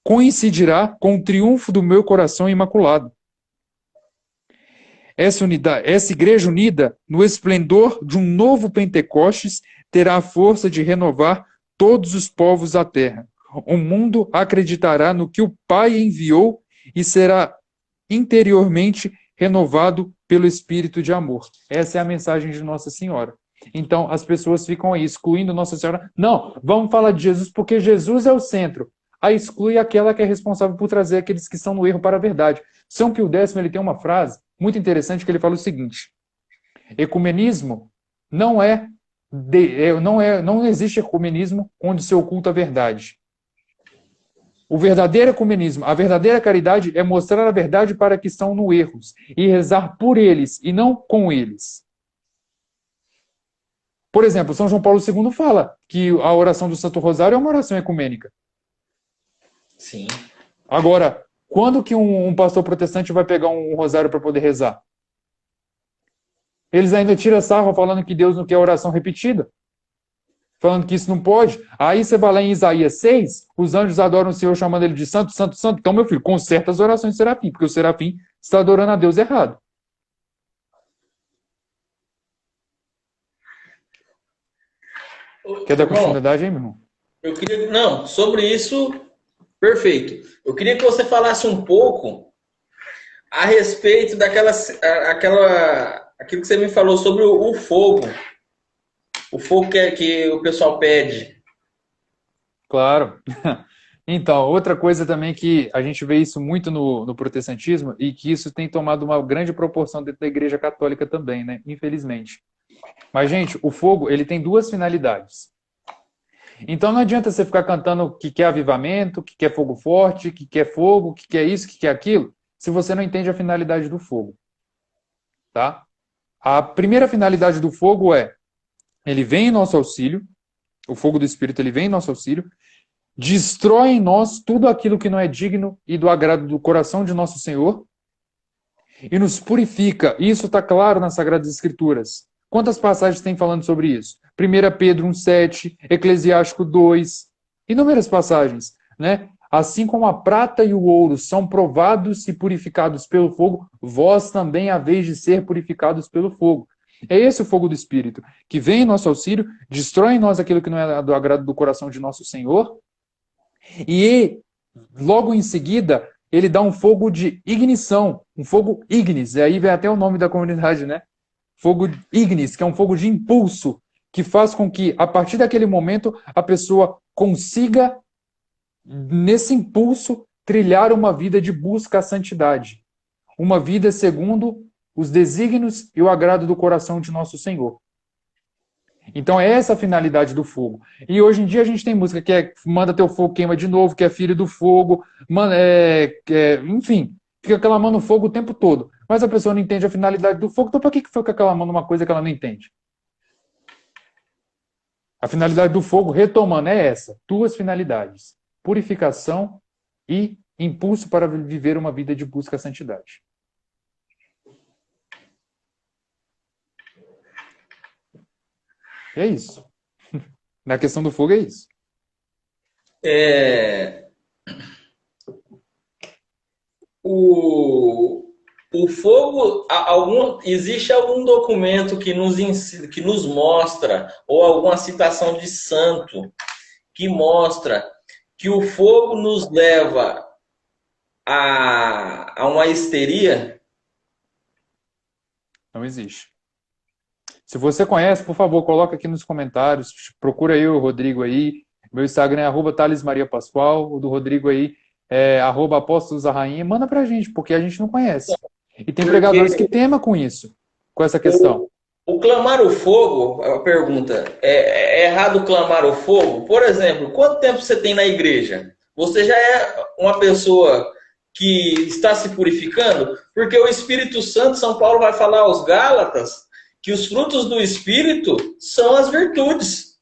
coincidirá com o triunfo do meu coração imaculado. Essa igreja unida, no esplendor de um novo Pentecostes, terá a força de renovar todos os povos da terra. O mundo acreditará no que o Pai enviou e será interiormente renovado pelo Espírito de amor. Essa é a mensagem de Nossa Senhora. Então, as pessoas ficam aí excluindo Nossa Senhora. Não, vamos falar de Jesus porque Jesus é o centro. Aí exclui aquela que é responsável por trazer aqueles que estão no erro para a verdade. São Pio X, ele tem uma frase muito interessante que ele fala o seguinte: ecumenismo não existe ecumenismo onde se oculta a verdade. O verdadeiro ecumenismo, a verdadeira caridade é mostrar a verdade para que estão no erros e rezar por eles e não com eles. Por exemplo, São João Paulo II fala que a oração do Santo Rosário é uma oração ecumênica. Sim. Agora, quando que um pastor protestante vai pegar um rosário para poder rezar? Eles ainda tiram sarro falando que Deus não quer oração repetida. Falando que isso não pode. Aí você vai lá em Isaías 6, os anjos adoram o Senhor chamando ele de santo, santo, santo. Então, meu filho, conserta as orações do serafim, porque o serafim está adorando a Deus errado. Quer dar continuidade aí, meu irmão? Não, sobre isso, perfeito. Eu queria que você falasse um pouco a respeito aquilo que você me falou sobre o fogo. O fogo que o pessoal pede. Claro. Então, outra coisa também que a gente vê isso muito no protestantismo e que isso tem tomado uma grande proporção dentro da Igreja Católica também, né? Infelizmente. Mas, gente, o fogo, ele tem duas finalidades. Então não adianta você ficar cantando que quer avivamento, que quer fogo forte, que quer fogo, que quer isso, que quer aquilo, se você não entende a finalidade do fogo. Tá? A primeira finalidade do fogo é, ele vem em nosso auxílio, o fogo do Espírito ele vem em nosso auxílio, destrói em nós tudo aquilo que não é digno e do agrado do coração de nosso Senhor e nos purifica. Isso está claro nas Sagradas Escrituras. Quantas passagens tem falando sobre isso? 1 Pedro 1,7, Eclesiástico 2, inúmeras passagens, né? Assim como a prata e o ouro são provados e purificados pelo fogo, vós também haveis de ser purificados pelo fogo. É esse o fogo do Espírito, que vem em nosso auxílio, destrói em nós aquilo que não é do agrado do coração de nosso Senhor, e logo em seguida, ele dá um fogo de ignição, um fogo ignis, e aí vem até o nome da comunidade, né? Fogo ignis, que é um fogo de impulso, que faz com que, a partir daquele momento, a pessoa consiga, nesse impulso, trilhar uma vida de busca à santidade. Uma vida segundo os desígnios e o agrado do coração de nosso Senhor. Então é essa a finalidade do fogo. E hoje em dia a gente tem música que é manda teu fogo, queima de novo, que é filho do fogo, enfim, fica clamando fogo o tempo todo. Mas a pessoa não entende a finalidade do fogo, então para que fica clamando uma coisa que ela não entende? A finalidade do fogo, retomando, é essa. Duas finalidades. purificação e impulso para viver uma vida de busca à santidade. É isso. Na questão do fogo é isso. O fogo, existe algum documento que nos ensina, que nos mostra, ou alguma citação de santo que mostra que o fogo nos leva a uma histeria? Não existe. Se você conhece, por favor, coloca aqui nos comentários. Procura eu, o Rodrigo aí. Meu Instagram é @ThalesMariaPascoal. O do Rodrigo aí é @Apóstolos da Rainha. Manda pra gente, porque a gente não conhece. E tem pregadores que temam com isso, com essa questão. O clamar o fogo, a pergunta, é errado clamar o fogo? Por exemplo, quanto tempo você tem na igreja? Você já é uma pessoa que está se purificando? Porque o Espírito Santo, São Paulo vai falar aos Gálatas, que os frutos do Espírito são as virtudes.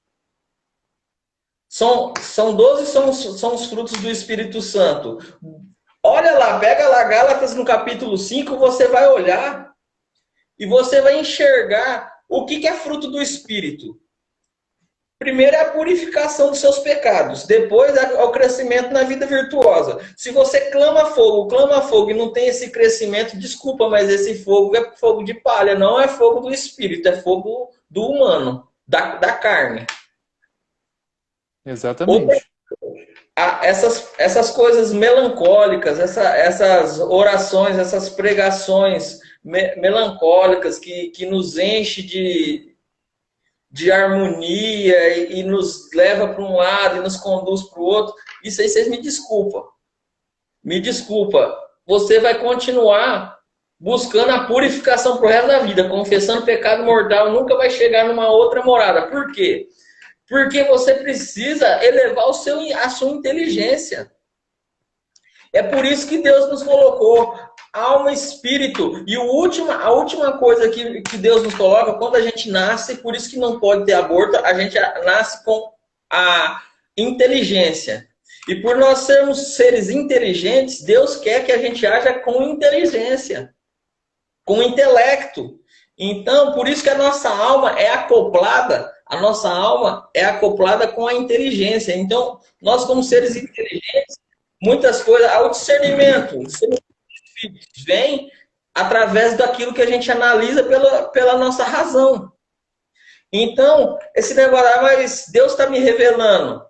São 12, são os frutos do Espírito Santo. Olha lá, pega lá Gálatas no capítulo 5, você vai olhar e você vai enxergar o que é fruto do Espírito. Primeiro é a purificação dos seus pecados, depois é o crescimento na vida virtuosa. Se você clama fogo e não tem esse crescimento, desculpa, mas esse fogo é fogo de palha, não é fogo do Espírito, é fogo do humano, da carne. Exatamente. Essas coisas melancólicas, essas orações, essas pregações melancólicas que nos enche de harmonia e nos leva para um lado e nos conduz para o outro, isso aí vocês me desculpam. Me desculpa. Você vai continuar buscando a purificação pro resto da vida, confessando pecado mortal, nunca vai chegar numa outra morada. Por quê? Porque você precisa elevar a sua inteligência. É por isso que Deus nos colocou alma e espírito. E a última coisa que Deus nos coloca, quando a gente nasce, por isso que não pode ter aborto, a gente nasce com a inteligência. E por nós sermos seres inteligentes, Deus quer que a gente haja com inteligência, com intelecto. Então, por isso que a nossa alma é acoplada com a inteligência. Então, nós como seres inteligentes, muitas coisas, o discernimento vem através daquilo que a gente analisa pela nossa razão. Então, esse negócio, mas Deus está me revelando.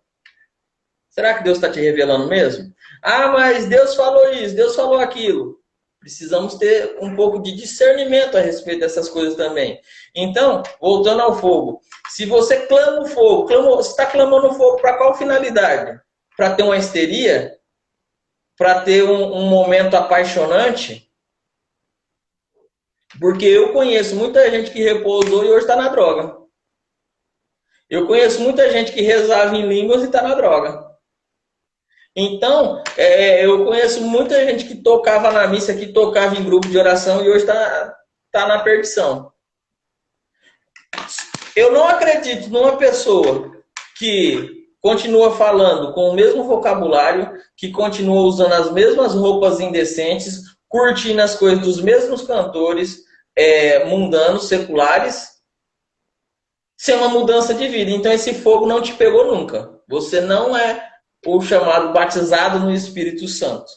Será que Deus está te revelando mesmo? Mas Deus falou isso, Deus falou aquilo. Precisamos ter um pouco de discernimento a respeito dessas coisas também. Então, voltando ao fogo. Se você clama o fogo, você está clamando o fogo para qual finalidade? Para ter uma histeria? Para ter um momento apaixonante? Porque eu conheço muita gente que repousou e hoje está na droga. Eu conheço muita gente que rezava em línguas e está na droga. Então, eu conheço muita gente que tocava na missa, que tocava em grupo de oração e hoje está na perdição. Eu não acredito numa pessoa que continua falando com o mesmo vocabulário, que continua usando as mesmas roupas indecentes, curtindo as coisas dos mesmos cantores mundanos, seculares, sem uma mudança de vida. Então esse fogo não te pegou nunca. Você não é o chamado batizado no Espírito Santo.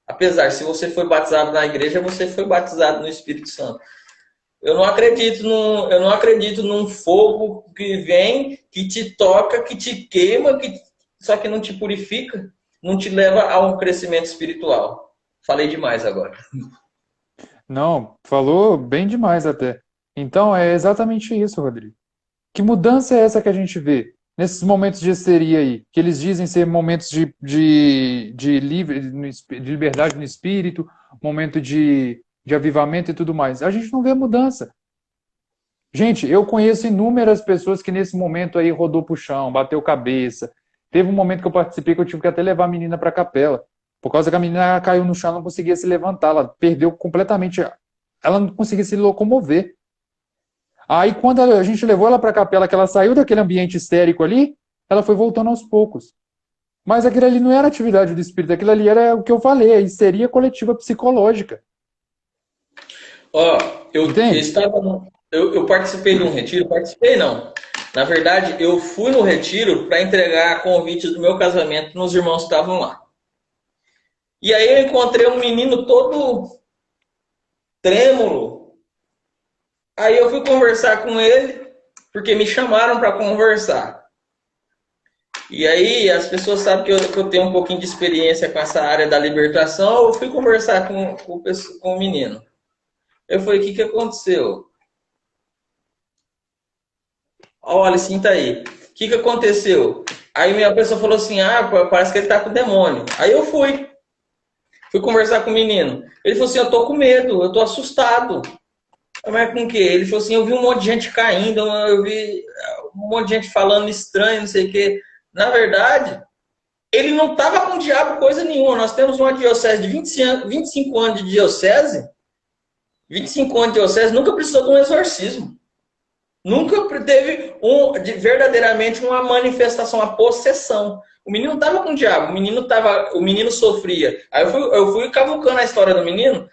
Apesar, se você foi batizado na igreja, você foi batizado no Espírito Santo. Eu não acredito num fogo que vem, que te toca, que te queima, só que não te purifica, não te leva a um crescimento espiritual. Falei demais agora. Não, falou bem demais até. Então é exatamente isso, Rodrigo. Que mudança é essa que a gente vê nesses momentos de histeria aí, que eles dizem ser momentos de liberdade no espírito, momento de avivamento e tudo mais? A gente não vê mudança. Gente, eu conheço inúmeras pessoas que nesse momento aí rodou pro chão, bateu cabeça. Teve um momento que eu participei que eu tive que até levar a menina para a capela, por causa que a menina caiu no chão, não conseguia se levantar, ela perdeu completamente, ela não conseguia se locomover. Aí quando a gente levou ela para a capela, que ela saiu daquele ambiente histérico ali, ela foi voltando aos poucos. Mas aquilo ali não era atividade do espírito, aquilo ali era o que eu falei, a histeria coletiva psicológica. Ó, eu Entende? estava eu participei de um retiro, participei não. Na verdade, eu fui no retiro para entregar convites do meu casamento nos irmãos que estavam lá. E aí eu encontrei um menino todo trêmulo. Aí eu fui conversar com ele, porque me chamaram para conversar. E aí as pessoas sabem que eu tenho um pouquinho de experiência com essa área da libertação. Eu fui conversar com o menino. Eu falei, o que aconteceu? Olha, sinta aí. O que aconteceu? Aí minha pessoa falou assim, parece que ele tá com demônio. Aí eu fui conversar com o menino. Ele falou assim, eu tô com medo, eu tô assustado. Mas com o quê? Ele falou assim, eu vi um monte de gente caindo, eu vi um monte de gente falando estranho, não sei o quê. Na verdade, ele não estava com o diabo coisa nenhuma. Nós temos uma diocese de 25 anos de diocese, 25 anos de diocese, nunca precisou de um exorcismo. Nunca teve verdadeiramente uma manifestação, uma possessão. O menino não estava com o diabo, o menino sofria. Aí eu fui cavucando a história do menino.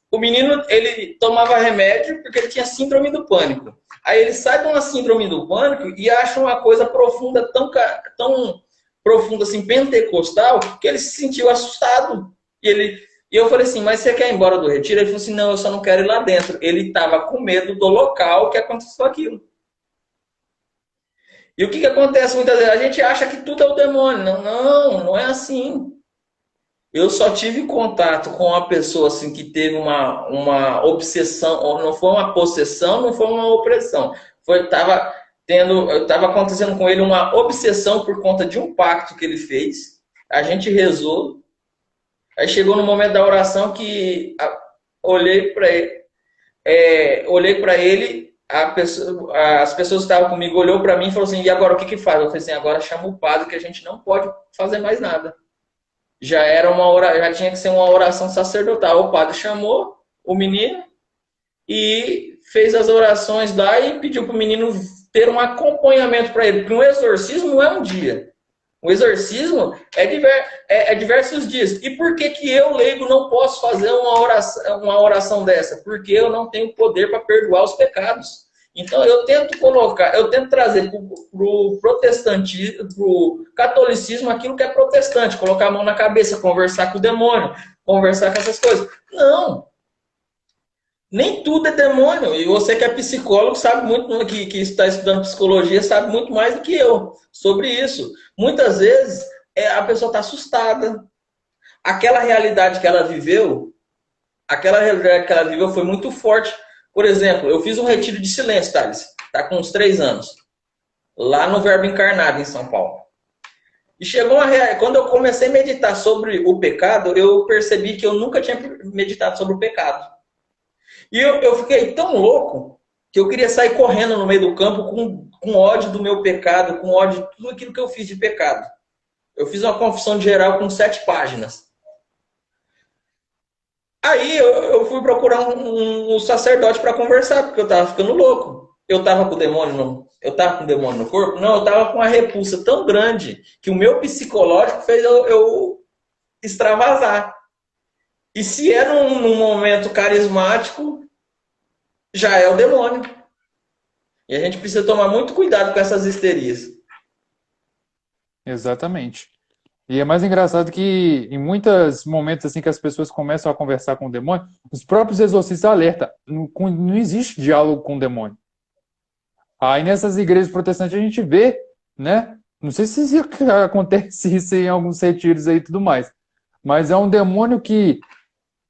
O menino, ele tomava remédio porque ele tinha síndrome do pânico. Aí ele sai de uma síndrome do pânico e acha uma coisa profunda, tão profunda assim, pentecostal, que ele se sentiu assustado. E eu falei assim, mas você quer ir embora do retiro? Ele falou assim, não, eu só não quero ir lá dentro. Ele estava com medo do local que aconteceu aquilo. E o que acontece muitas vezes? A gente acha que tudo é o demônio. Não é assim. Eu só tive contato com uma pessoa assim que teve uma obsessão, ou não foi uma possessão, não foi uma opressão. Estava acontecendo com ele uma obsessão por conta de um pacto que ele fez. A gente rezou. Aí chegou no momento da oração que olhei para ele, as pessoas que estavam comigo olhou para mim e falou assim, e agora o que faz? Eu falei assim, agora chama o padre que a gente não pode fazer mais nada. Já tinha que ser uma oração sacerdotal. O padre chamou o menino e fez as orações lá e pediu para o menino ter um acompanhamento para ele, porque um exorcismo não é um dia. O exorcismo é diversos dias. E por que eu, leigo, não posso fazer uma oração dessa? Porque eu não tenho poder para perdoar os pecados. Então eu tento trazer para o protestantismo, para o catolicismo, aquilo que é protestante, colocar a mão na cabeça, conversar com o demônio, conversar com essas coisas. Não! Nem tudo é demônio. E você que é psicólogo sabe muito, que está estudando psicologia, sabe muito mais do que eu sobre isso. Muitas vezes a pessoa está assustada. Aquela realidade que ela viveu foi muito forte. Por exemplo, eu fiz um retiro de silêncio, Thales. Está com uns 3 anos. Lá no Verbo Encarnado, em São Paulo. E quando eu comecei a meditar sobre o pecado, eu percebi que eu nunca tinha meditado sobre o pecado. E eu fiquei tão louco que eu queria sair correndo no meio do campo com ódio do meu pecado, com ódio de tudo aquilo que eu fiz de pecado. Eu fiz uma confissão geral com 7 páginas. Aí eu fui procurar um sacerdote para conversar, porque eu estava ficando louco. Eu estava com o demônio no corpo? Não, eu estava com uma repulsa tão grande que o meu psicológico fez eu extravasar. E se é num momento carismático, já é o demônio. E a gente precisa tomar muito cuidado com essas histerias. Exatamente. E é mais engraçado que em muitos momentos assim que as pessoas começam a conversar com o demônio, os próprios exorcistas alertam, não existe diálogo com o demônio. Aí nessas igrejas protestantes a gente vê, né? Não sei se acontece isso em alguns retiros aí e tudo mais, mas é um demônio que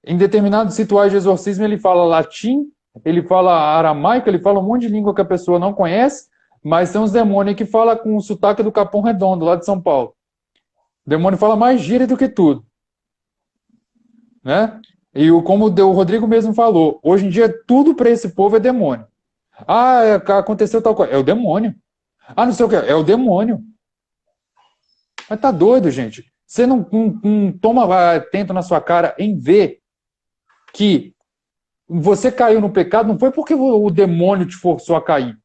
em determinados rituais de exorcismo ele fala latim, ele fala aramaico, ele fala um monte de língua que a pessoa não conhece, mas tem uns demônios que falam com o sotaque do Capão Redondo, lá de São Paulo. O demônio fala mais gíria do que tudo. Né? E como o Rodrigo mesmo falou, hoje em dia tudo para esse povo é demônio. Aconteceu tal coisa. É o demônio. Não sei o que. É o demônio. Mas tá doido, gente. Você não toma atento na sua cara em ver que você caiu no pecado, não foi porque o demônio te forçou a cair.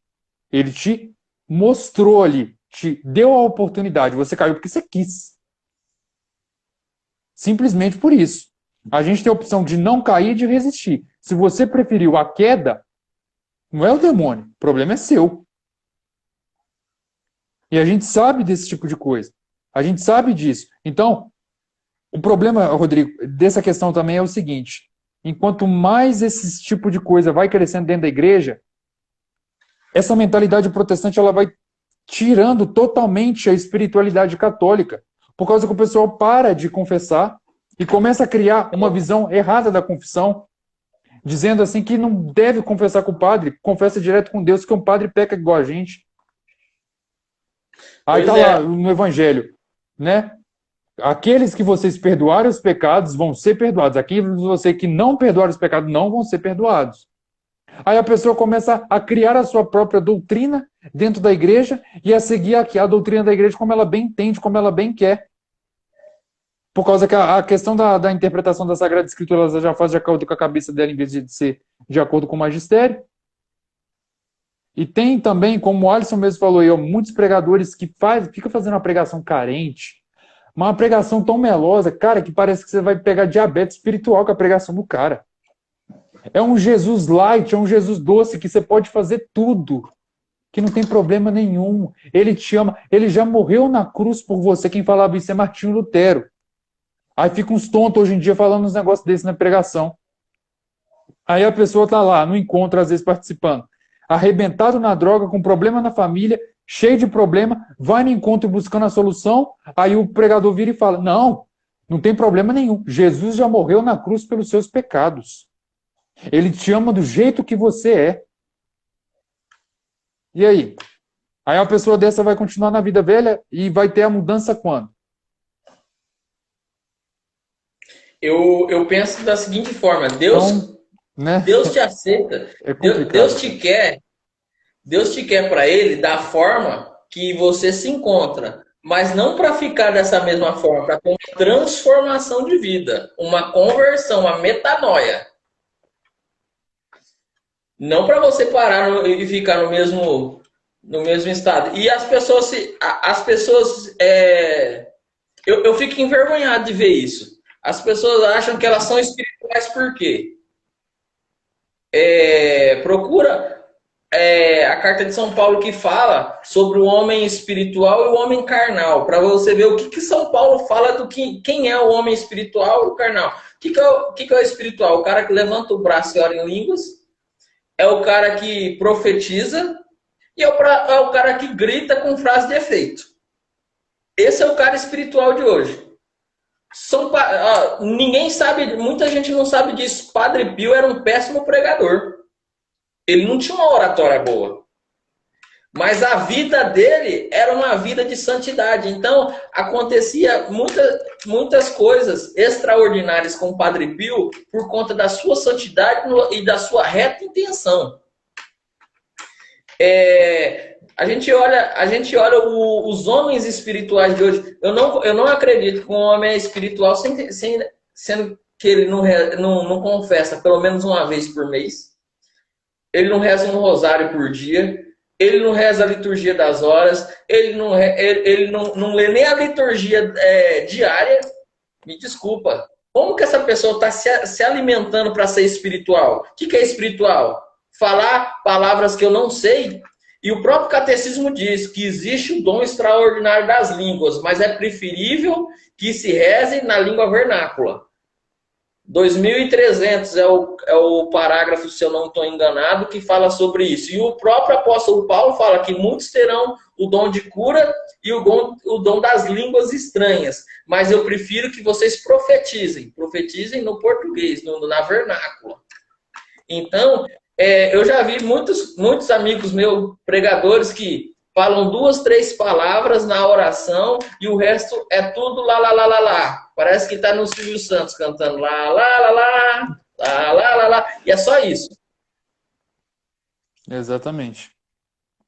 Ele te mostrou ali, te deu a oportunidade. Você caiu porque você quis. Simplesmente por isso. A gente tem a opção de não cair e de resistir. Se você preferiu a queda, não é o demônio, o problema é seu. E a gente sabe desse tipo de coisa. A gente sabe disso. Então, o problema, Rodrigo, dessa questão também é o seguinte: enquanto mais esse tipo de coisa vai crescendo dentro da igreja, essa mentalidade protestante ela vai tirando totalmente a espiritualidade católica, por causa que o pessoal para de confessar e começa a criar uma visão errada da confissão, dizendo assim que não deve confessar com o padre, confessa direto com Deus, que um padre peca igual a gente. Aí tá lá no Evangelho, né? Aqueles que vocês perdoarem os pecados vão ser perdoados. Aqueles de você que não perdoar os pecados não vão ser perdoados. Aí a pessoa começa a criar a sua própria doutrina dentro da igreja e a seguir a doutrina da igreja como ela bem entende, como ela bem quer. Por causa que a questão da interpretação da Sagrada Escritura ela já faz de acordo com a cabeça dela em vez de ser de acordo com o magistério. E tem também, como o Alisson mesmo falou aí, muitos pregadores que ficam fazendo uma pregação carente, uma pregação tão melosa, cara, que parece que você vai pegar diabetes espiritual com a pregação do cara. É um Jesus light, é um Jesus doce, que você pode fazer tudo, que não tem problema nenhum. Ele te ama, ele já morreu na cruz por você. Quem falava isso é Martinho Lutero. Aí fica uns tontos hoje em dia falando uns negócios desses na pregação. Aí a pessoa tá lá, no encontro, às vezes participando, arrebentado na droga, com problema na família, cheio de problema, vai no encontro buscando a solução, aí o pregador vira e fala, não tem problema nenhum. Jesus já morreu na cruz pelos seus pecados. Ele te ama do jeito que você é. E aí? Aí a pessoa dessa vai continuar na vida velha e vai ter a mudança quando? Eu penso da seguinte forma, Deus, Então, né? Deus te aceita, É complicado. Deus te quer para Ele da forma que você se encontra, mas não para ficar dessa mesma forma, para ter uma transformação de vida, uma conversão, uma metanoia. Não para você parar e ficar no mesmo estado. E as pessoas, eu fico envergonhado de ver isso. As pessoas acham que elas são espirituais por quê? Procura a carta de São Paulo que fala sobre o homem espiritual e o homem carnal, para você ver o que São Paulo fala do quem é o homem espiritual e o carnal. O que é o espiritual? O cara que levanta o braço e ora em línguas, é o cara que profetiza e é o cara que grita com frase de efeito. Esse é o cara espiritual de hoje. Ninguém sabe, muita gente não sabe disso. Padre Pio era um péssimo pregador. Ele não tinha uma oratória boa. Mas a vida dele era uma vida de santidade. Então, acontecia muitas coisas extraordinárias com o Padre Pio por conta da sua santidade e da sua reta intenção. A gente olha os homens espirituais de hoje. Eu não acredito que um homem é espiritual sendo que ele não confessa pelo menos uma vez por mês. Ele não reza um rosário por dia. Ele não reza a liturgia das horas. Ele não lê nem a liturgia diária. Me desculpa. Como que essa pessoa está se alimentando para ser espiritual? O que é espiritual? Falar palavras que eu não sei. E o próprio catecismo diz que existe o dom extraordinário das línguas, mas é preferível que se reze na língua vernácula. 2.300 é o parágrafo, se eu não estou enganado, que fala sobre isso. E o próprio apóstolo Paulo fala que muitos terão o dom de cura e o dom das línguas estranhas. Mas eu prefiro que vocês profetizem. Profetizem no português, na vernácula. Então, eu já vi muitos amigos meus, pregadores, que falam 2, 3 palavras na oração e o resto é tudo lá, lá, lá, lá, lá. Parece que está no Silvio Santos cantando lá, lá, lá, lá, lá, lá, lá, lá. E é só isso. Exatamente.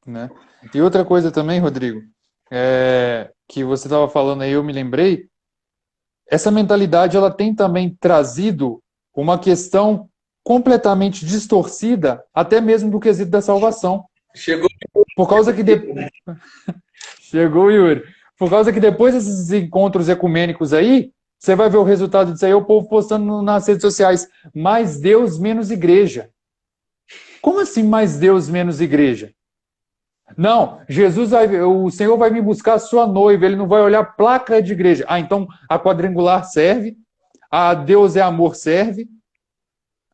Né? E outra coisa também, Rodrigo, que você estava falando aí, eu me lembrei, essa mentalidade ela tem também trazido uma questão completamente distorcida, até mesmo do quesito da salvação. Chegou. Por causa que Chegou, Yuri. Por causa que depois desses encontros ecumênicos aí, Você vai ver o resultado disso aí, o povo postando nas redes sociais. Mais Deus, menos igreja. Como assim mais Deus, menos igreja? Não, o Senhor vai me buscar a sua noiva, ele não vai olhar placa de igreja. Ah, então a quadrangular serve, a Deus é amor serve,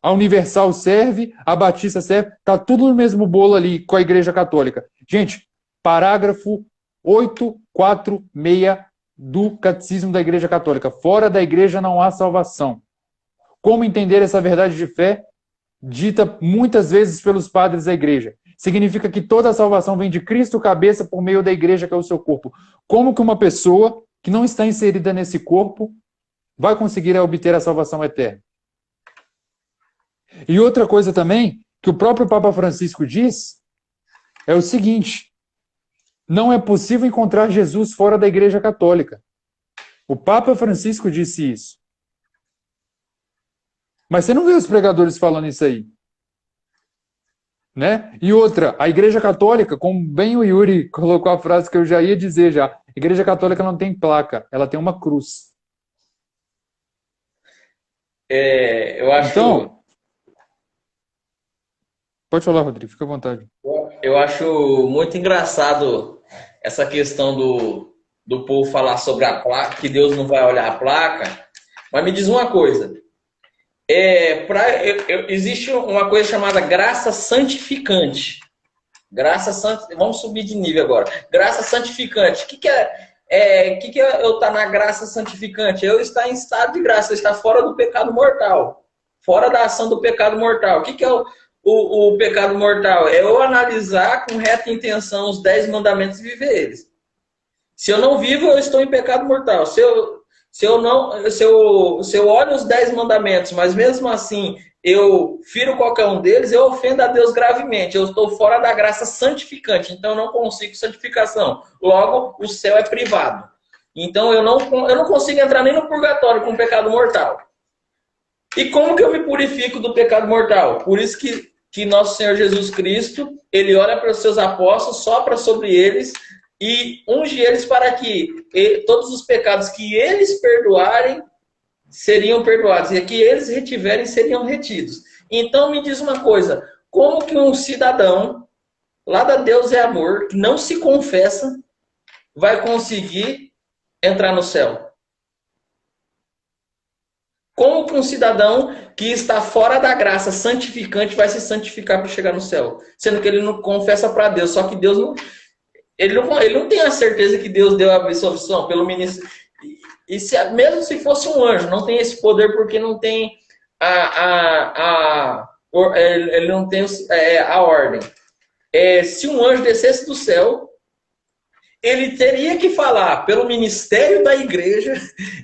a Universal serve, a Batista serve, tá tudo no mesmo bolo ali com a Igreja Católica. Gente, parágrafo 846 do Catecismo da Igreja Católica. Fora da igreja não há salvação. Como entender essa verdade de fé, dita muitas vezes pelos padres da igreja? Significa que toda a salvação vem de Cristo cabeça por meio da igreja, que é o seu corpo. Como que uma pessoa que não está inserida nesse corpo vai conseguir obter a salvação eterna? E outra coisa também, que o próprio Papa Francisco diz, é o seguinte: não é possível encontrar Jesus fora da Igreja Católica. O Papa Francisco disse isso. Mas você não vê os pregadores falando isso aí. Né? E outra, a Igreja Católica, como bem o Yuri colocou a frase que eu já ia dizer já, a Igreja Católica não tem placa, ela tem uma cruz. Eu acho... Então, pode falar, Rodrigo, fica à vontade. Eu acho muito engraçado essa questão do povo falar sobre a placa, que Deus não vai olhar a placa. Mas me diz uma coisa. Existe uma coisa chamada graça santificante. Vamos subir de nível agora. Graça santificante. O que é eu estar na graça santificante? Eu estar em estado de graça, eu estar fora do pecado mortal. Fora da ação do pecado mortal. O que é o pecado mortal? É eu analisar com reta intenção os 10 mandamentos e viver eles. Se eu não vivo, eu estou em pecado mortal. Se eu olho os 10 mandamentos, mas mesmo assim eu firo qualquer um deles, eu ofendo a Deus gravemente. Eu estou fora da graça santificante, então eu não consigo santificação. Logo, o céu é privado. Então eu não consigo entrar nem no purgatório com pecado mortal. E como que eu me purifico do pecado mortal? Por isso que nosso Senhor Jesus Cristo, ele olha para os seus apóstolos, sopra sobre eles e unge eles para que todos os pecados que eles perdoarem seriam perdoados e que eles retiverem seriam retidos. Então me diz uma coisa, como que um cidadão lá da Deus é Amor, que não se confessa, vai conseguir entrar no céu? Como que um cidadão que está fora da graça santificante vai se santificar para chegar no céu? Sendo que ele não confessa para Deus, só que Deus não... Ele não tem a certeza que Deus deu a absolvição pelo ministro. Mesmo se fosse um anjo, não tem esse poder porque não tem ele não tem a ordem. Se um anjo descesse do céu, ele teria que falar pelo ministério da igreja,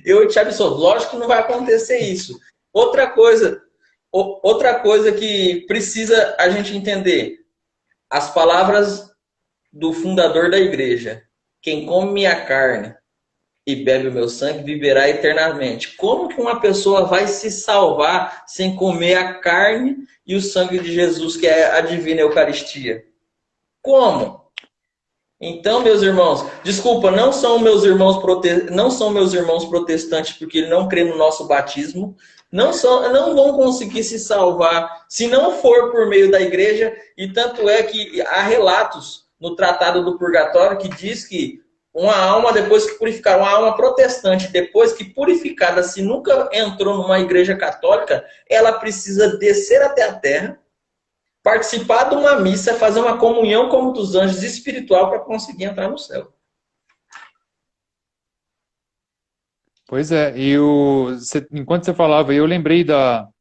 eu te absolvo. Lógico que não vai acontecer isso. Outra coisa que precisa a gente entender, as palavras do fundador da igreja: quem come minha carne e bebe o meu sangue viverá eternamente. Como que uma pessoa vai se salvar sem comer a carne e o sangue de Jesus, que é a divina Eucaristia? Como? Então, meus irmãos, desculpa, não são meus irmãos protestantes porque ele não crê no nosso batismo, não vão conseguir se salvar se não for por meio da igreja, e tanto é que há relatos no Tratado do Purgatório que diz que uma alma, depois que purificar, uma alma protestante, depois que purificada, se nunca entrou numa igreja católica, ela precisa descer até a terra, participar de uma missa, fazer uma comunhão como dos anjos espiritual para conseguir entrar no céu. Pois é, enquanto você falava, eu lembrei da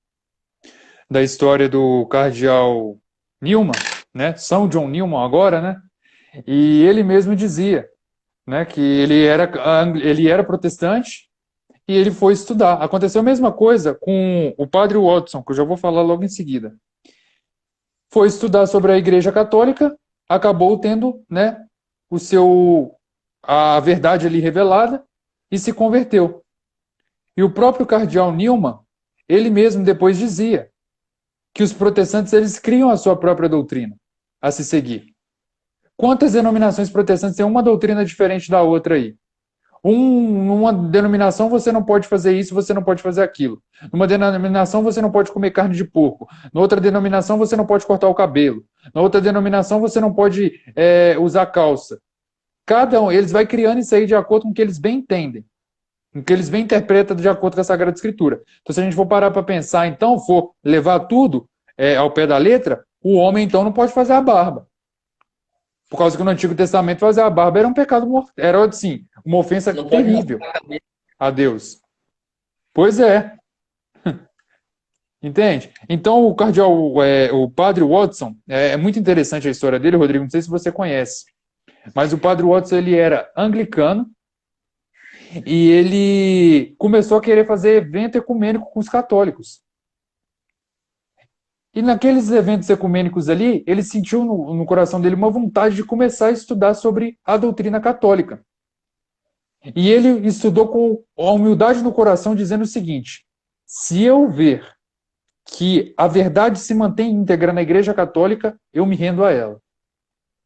história do cardeal Newman, né? São John Newman agora, né? E ele mesmo dizia, né, que ele era protestante e ele foi estudar. Aconteceu a mesma coisa com o padre Watson, que eu já vou falar logo em seguida. Foi estudar sobre a Igreja Católica, acabou tendo, né, a verdade ali revelada e se converteu. E o próprio cardeal Newman, ele mesmo depois dizia que os protestantes eles criam a sua própria doutrina a se seguir. Quantas denominações protestantes têm uma doutrina diferente da outra aí? Numa denominação você não pode fazer isso, você não pode fazer aquilo. Numa denominação você não pode comer carne de porco. Na outra denominação você não pode cortar o cabelo. Na outra denominação você não pode usar calça. Cada um, eles vai criando isso aí de acordo com o que eles bem entendem. Com o que eles bem interpretam de acordo com a Sagrada Escritura. Então se a gente for parar para pensar, então, for levar tudo ao pé da letra, o homem então não pode fazer a barba. Por causa que no Antigo Testamento fazer a barba era um pecado mortal. Era, assim, uma ofensa terrível a Deus. Pois é. Entende? Então, o cardeal, o padre Watson, é muito interessante a história dele, Rodrigo, não sei se você conhece, mas o padre Watson, ele era anglicano e ele começou a querer fazer evento ecumênico com os católicos. E naqueles eventos ecumênicos ali, ele sentiu no coração dele uma vontade de começar a estudar sobre a doutrina católica. E ele estudou com a humildade no coração, dizendo o seguinte: se eu ver que a verdade se mantém íntegra na Igreja Católica, eu me rendo a ela. O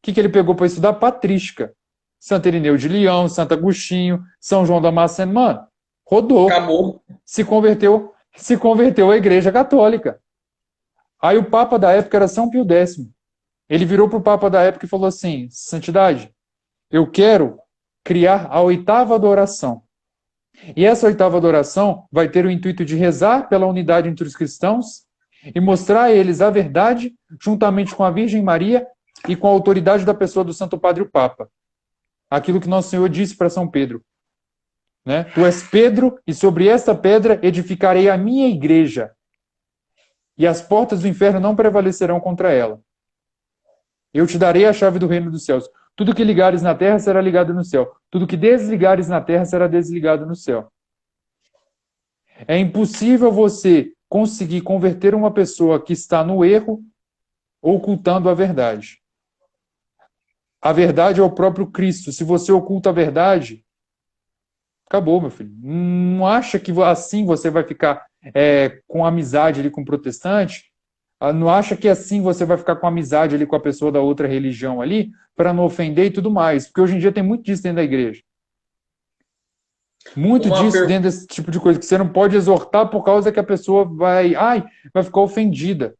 que ele pegou para estudar? Patrística. Santo Irineu de Leão, Santo Agostinho, São João Damasceno, mano, rodou. Acabou. Se converteu à Igreja Católica. Aí o Papa da época era São Pio X. Ele virou para o Papa da época e falou assim: Santidade, eu quero criar a 8ª adoração. E essa 8ª adoração vai ter o intuito de rezar pela unidade entre os cristãos e mostrar a eles a verdade, juntamente com a Virgem Maria e com a autoridade da pessoa do Santo Padre o Papa. Aquilo que Nosso Senhor disse para São Pedro. Né? Tu és Pedro, e sobre esta pedra edificarei a minha igreja. E as portas do inferno não prevalecerão contra ela. Eu te darei a chave do reino dos céus. Tudo que ligares na terra será ligado no céu. Tudo que desligares na terra será desligado no céu. É impossível você conseguir converter uma pessoa que está no erro ocultando a verdade. A verdade é o próprio Cristo. Se você oculta a verdade, acabou, meu filho. Não acha que assim você vai ficar com amizade ali com o protestante? Não acha que assim você vai ficar com amizade ali com a pessoa da outra religião ali, para não ofender e tudo mais? Porque hoje em dia tem muito disso dentro da igreja. Muito disso dentro desse tipo de coisa, que você não pode exortar por causa que a pessoa vai ficar ofendida.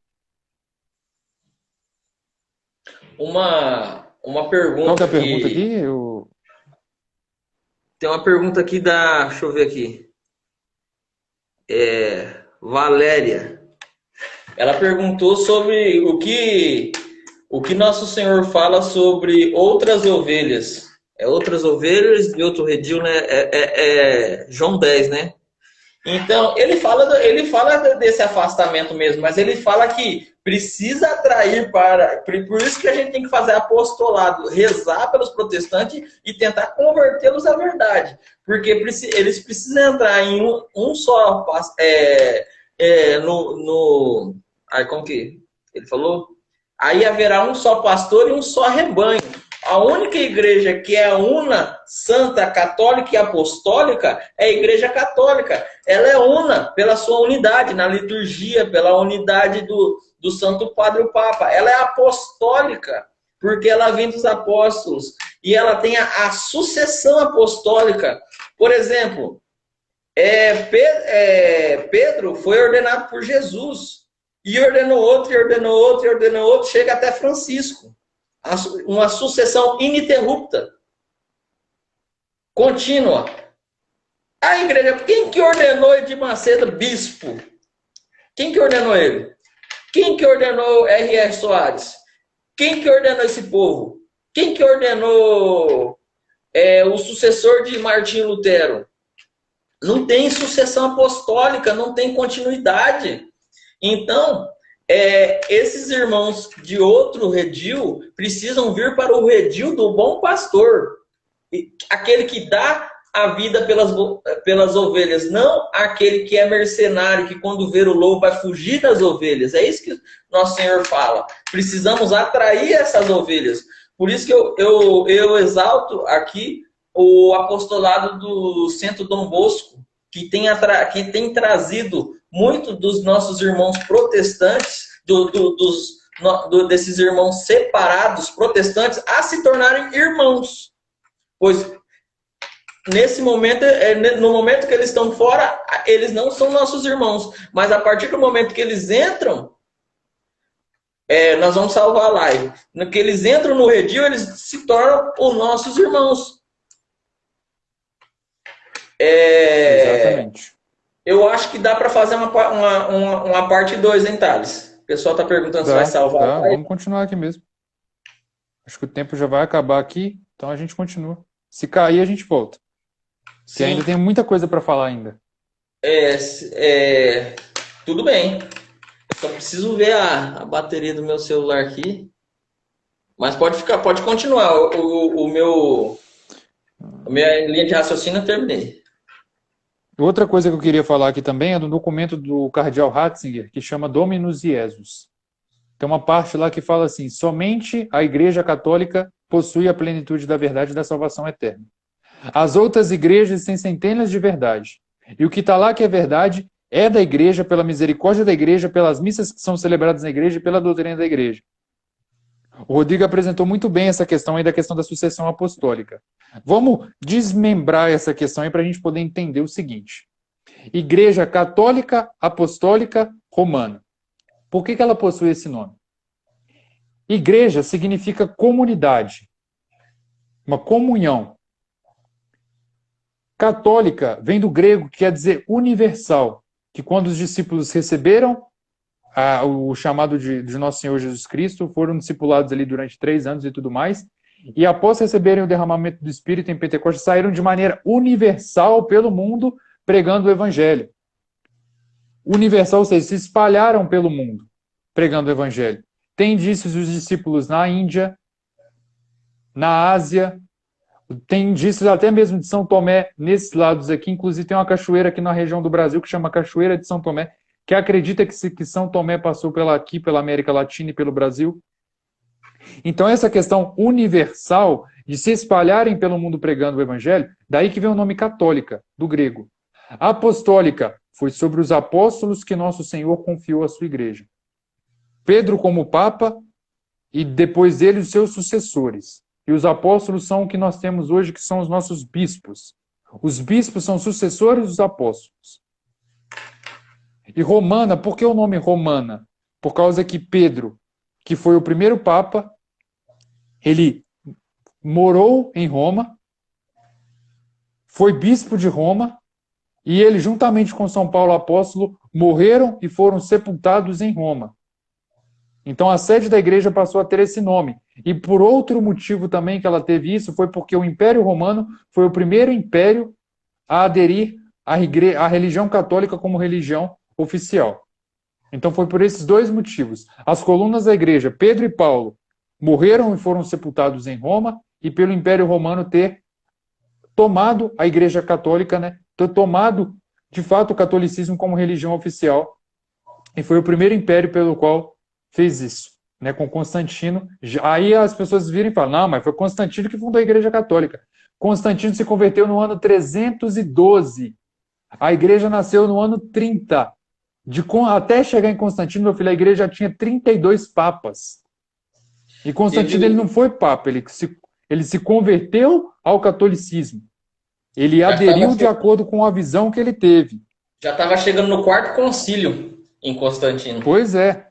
Uma pergunta. Qual que é a pergunta aqui? Tem uma pergunta aqui da... Deixa eu ver aqui. Valéria. Ela perguntou sobre o que Nosso Senhor fala sobre outras ovelhas. Outras ovelhas de outro redil, né? João 10, né? Então, ele fala desse afastamento mesmo, mas ele fala que precisa atrair para... Por isso que a gente tem que fazer apostolado, rezar pelos protestantes e tentar convertê-los à verdade. Porque eles precisam entrar em um só... como que ele falou? Aí haverá um só pastor e um só rebanho. A única igreja que é una, santa, católica e apostólica é a Igreja Católica. Ela é una pela sua unidade na liturgia, pela unidade do Santo Padre o Papa. Ela é apostólica, porque ela vem dos apóstolos. E ela tem a sucessão apostólica. Por exemplo, Pedro foi ordenado por Jesus. E ordenou outro, e ordenou outro, e ordenou outro, chega até Francisco. Uma sucessão ininterrupta, contínua. A igreja, quem que ordenou Edir Macedo bispo? Quem que ordenou ele? Quem que ordenou R.R. Soares? Quem que ordenou esse povo? Quem que ordenou o sucessor de Martinho Lutero? Não tem sucessão apostólica, não tem continuidade. Então, esses irmãos de outro redil precisam vir para o redil do bom pastor. Aquele que dá a vida pelas ovelhas, não aquele que é mercenário, que quando ver o lobo vai fugir das ovelhas. É isso que Nosso Senhor fala. Precisamos atrair essas ovelhas. Por isso que eu exalto aqui o apostolado do Centro Dom Bosco, que tem trazido muito dos nossos irmãos protestantes, desses irmãos separados protestantes, a se tornarem irmãos. Pois nesse momento, no momento que eles estão fora, eles não são nossos irmãos. Mas a partir do momento que eles entram, nós vamos salvar a live. No que eles entram no redil, eles se tornam os nossos irmãos. Exatamente. Eu acho que dá para fazer uma parte 2, hein, Thales? O pessoal está perguntando se vai salvar a live. Vamos continuar aqui mesmo. Acho que o tempo já vai acabar aqui, então a gente continua. Se cair, a gente volta. Porque ainda tem muita coisa para falar ainda. Tudo bem. Só preciso ver a bateria do meu celular aqui. Mas pode continuar. A minha linha de raciocínio eu terminei. Outra coisa que eu queria falar aqui também é do documento do cardeal Ratzinger, que chama Dominus Jesus. Tem uma parte lá que fala assim: somente a Igreja Católica possui a plenitude da verdade e da salvação eterna. As outras igrejas têm centenas de verdade. E o que está lá que é verdade é da igreja, pela misericórdia da igreja, pelas missas que são celebradas na igreja e pela doutrina da igreja. O Rodrigo apresentou muito bem essa questão aí da questão da sucessão apostólica. Vamos desmembrar essa questão aí para a gente poder entender o seguinte. Igreja Católica Apostólica Romana. Por que ela possui esse nome? Igreja significa comunidade, uma comunhão. Católica vem do grego, que quer dizer universal, que quando os discípulos receberam o chamado de Nosso Senhor Jesus Cristo, foram discipulados ali durante 3 anos e tudo mais, e após receberem o derramamento do Espírito em Pentecostes, saíram de maneira universal pelo mundo, pregando o Evangelho. Universal, ou seja, se espalharam pelo mundo, pregando o Evangelho. Tem indícios dos discípulos na Índia, na Ásia, tem indícios até mesmo de São Tomé, nesses lados aqui. Inclusive tem uma cachoeira aqui na região do Brasil que chama Cachoeira de São Tomé, que acredita que São Tomé passou aqui pela América Latina e pelo Brasil. Então essa questão universal de se espalharem pelo mundo pregando o Evangelho, daí que vem o nome católica, do grego. Apostólica foi sobre os apóstolos que Nosso Senhor confiou à sua igreja. Pedro como Papa e depois dele os seus sucessores. E os apóstolos são o que nós temos hoje, que são os nossos bispos. Os bispos são sucessores dos apóstolos. E Romana, por que o nome Romana? Por causa que Pedro, que foi o primeiro Papa, ele morou em Roma, foi bispo de Roma, e ele, juntamente com São Paulo apóstolo, morreram e foram sepultados em Roma. Então a sede da igreja passou a ter esse nome. E por outro motivo também que ela teve isso, foi porque o Império Romano foi o primeiro império a aderir à religião católica como religião oficial. Então foi por esses 2 motivos. As colunas da igreja, Pedro e Paulo, morreram e foram sepultados em Roma, e pelo Império Romano ter tomado a igreja católica, né, ter tomado de fato o catolicismo como religião oficial. E foi o primeiro império pelo qual fez isso, né, com Constantino. Aí as pessoas viram e falam: não, mas foi Constantino que fundou a Igreja Católica. Constantino se converteu no ano 312. A igreja nasceu no ano 30. Até chegar em Constantino, meu filho, a igreja já tinha 32 papas. E Constantino ele não foi papa, ele se converteu ao catolicismo. Ele aderiu de acordo com a visão que ele teve. Já estava chegando no 4º concílio em Constantino. Pois é.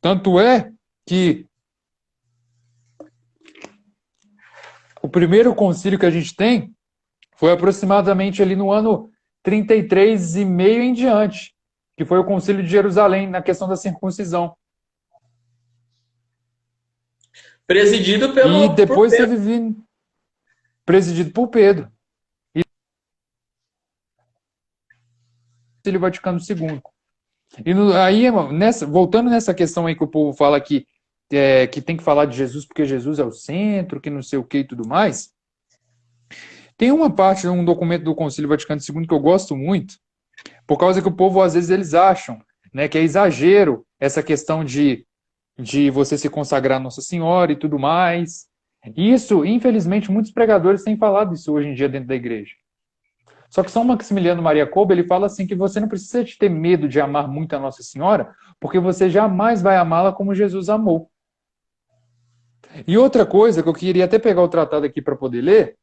Tanto é que o primeiro concílio que a gente tem foi aproximadamente ali no ano 33 e meio em diante, que foi o concílio de Jerusalém, na questão da circuncisão. Presidido E depois teve vindo presidido por Pedro. E o Vaticano II. E aí, voltando nessa questão aí que o povo fala que tem que falar de Jesus porque Jesus é o centro, que não sei o que e tudo mais, tem uma parte, um documento do Concílio Vaticano II que eu gosto muito, por causa que o povo, às vezes, eles acham, né, que é exagero essa questão de você se consagrar a Nossa Senhora e tudo mais. Isso, infelizmente, muitos pregadores têm falado isso hoje em dia dentro da igreja. Só que São Maximiliano Maria Kolbe, ele fala assim que você não precisa ter medo de amar muito a Nossa Senhora, porque você jamais vai amá-la como Jesus amou. E outra coisa que eu queria até pegar o tratado aqui para poder ler,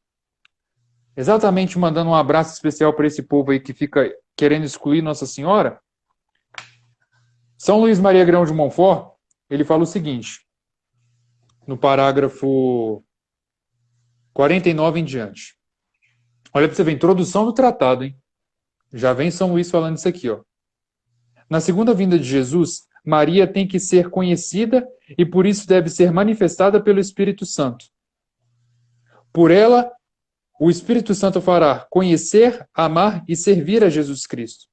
exatamente mandando um abraço especial para esse povo aí que fica querendo excluir Nossa Senhora, São Luís Maria Grão de Montfort, ele fala o seguinte, no parágrafo 49 em diante. Olha para você ver, introdução do tratado, hein? Já vem São Luís falando isso aqui, ó. Na segunda vinda de Jesus, Maria tem que ser conhecida e por isso deve ser manifestada pelo Espírito Santo. Por ela, o Espírito Santo fará conhecer, amar e servir a Jesus Cristo.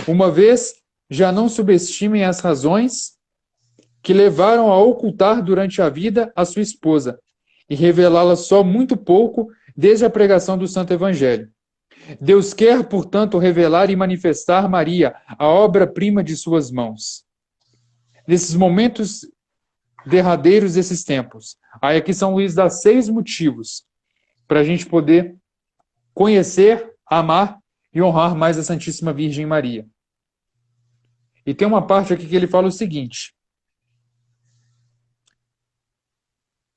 Uma vez, já não subestimem as razões que levaram a ocultar durante a vida a sua esposa e revelá-la só muito pouco desde a pregação do Santo Evangelho. Deus quer, portanto, revelar e manifestar Maria, a obra-prima de suas mãos. Nesses momentos derradeiros desses tempos, aí aqui São Luís dá 6 motivos para a gente poder conhecer, amar e honrar mais a Santíssima Virgem Maria. E tem uma parte aqui que ele fala o seguinte: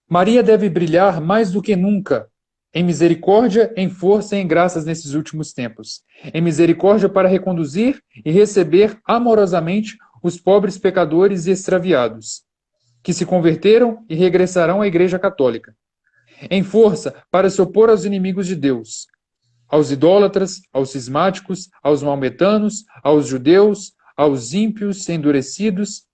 Maria deve brilhar mais do que nunca em misericórdia, em força e em graças nesses últimos tempos. Em misericórdia para reconduzir e receber amorosamente os pobres pecadores e extraviados, que se converteram e regressarão à Igreja Católica. Em força para se opor aos inimigos de Deus, aos idólatras, aos cismáticos, aos maometanos, aos judeus, aos ímpios endurecidos,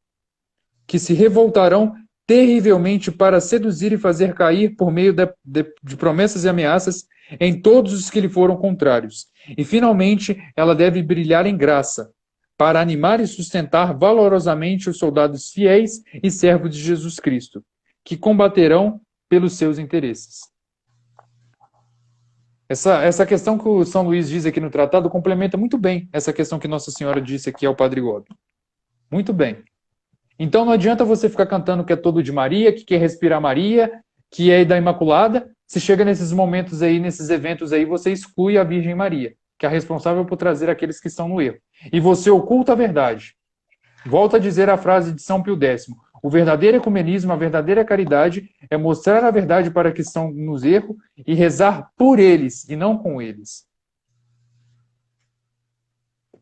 que se revoltarão terrivelmente para seduzir e fazer cair, por meio de promessas e ameaças, em todos os que lhe foram contrários. E, finalmente, ela deve brilhar em graça, para animar e sustentar valorosamente os soldados fiéis e servos de Jesus Cristo, que combaterão pelos seus interesses. Essa questão que o São Luís diz aqui no tratado complementa muito bem essa questão que Nossa Senhora disse aqui ao Padre Gobi. Muito bem. Então não adianta você ficar cantando que é todo de Maria, que quer respirar Maria, que é da Imaculada. Se chega nesses momentos aí, nesses eventos aí, você exclui a Virgem Maria, que é a responsável por trazer aqueles que estão no erro. E você oculta a verdade. Volto a dizer a frase de São Pio X. O verdadeiro ecumenismo, a verdadeira caridade é mostrar a verdade para que estão nos erros e rezar por eles e não com eles.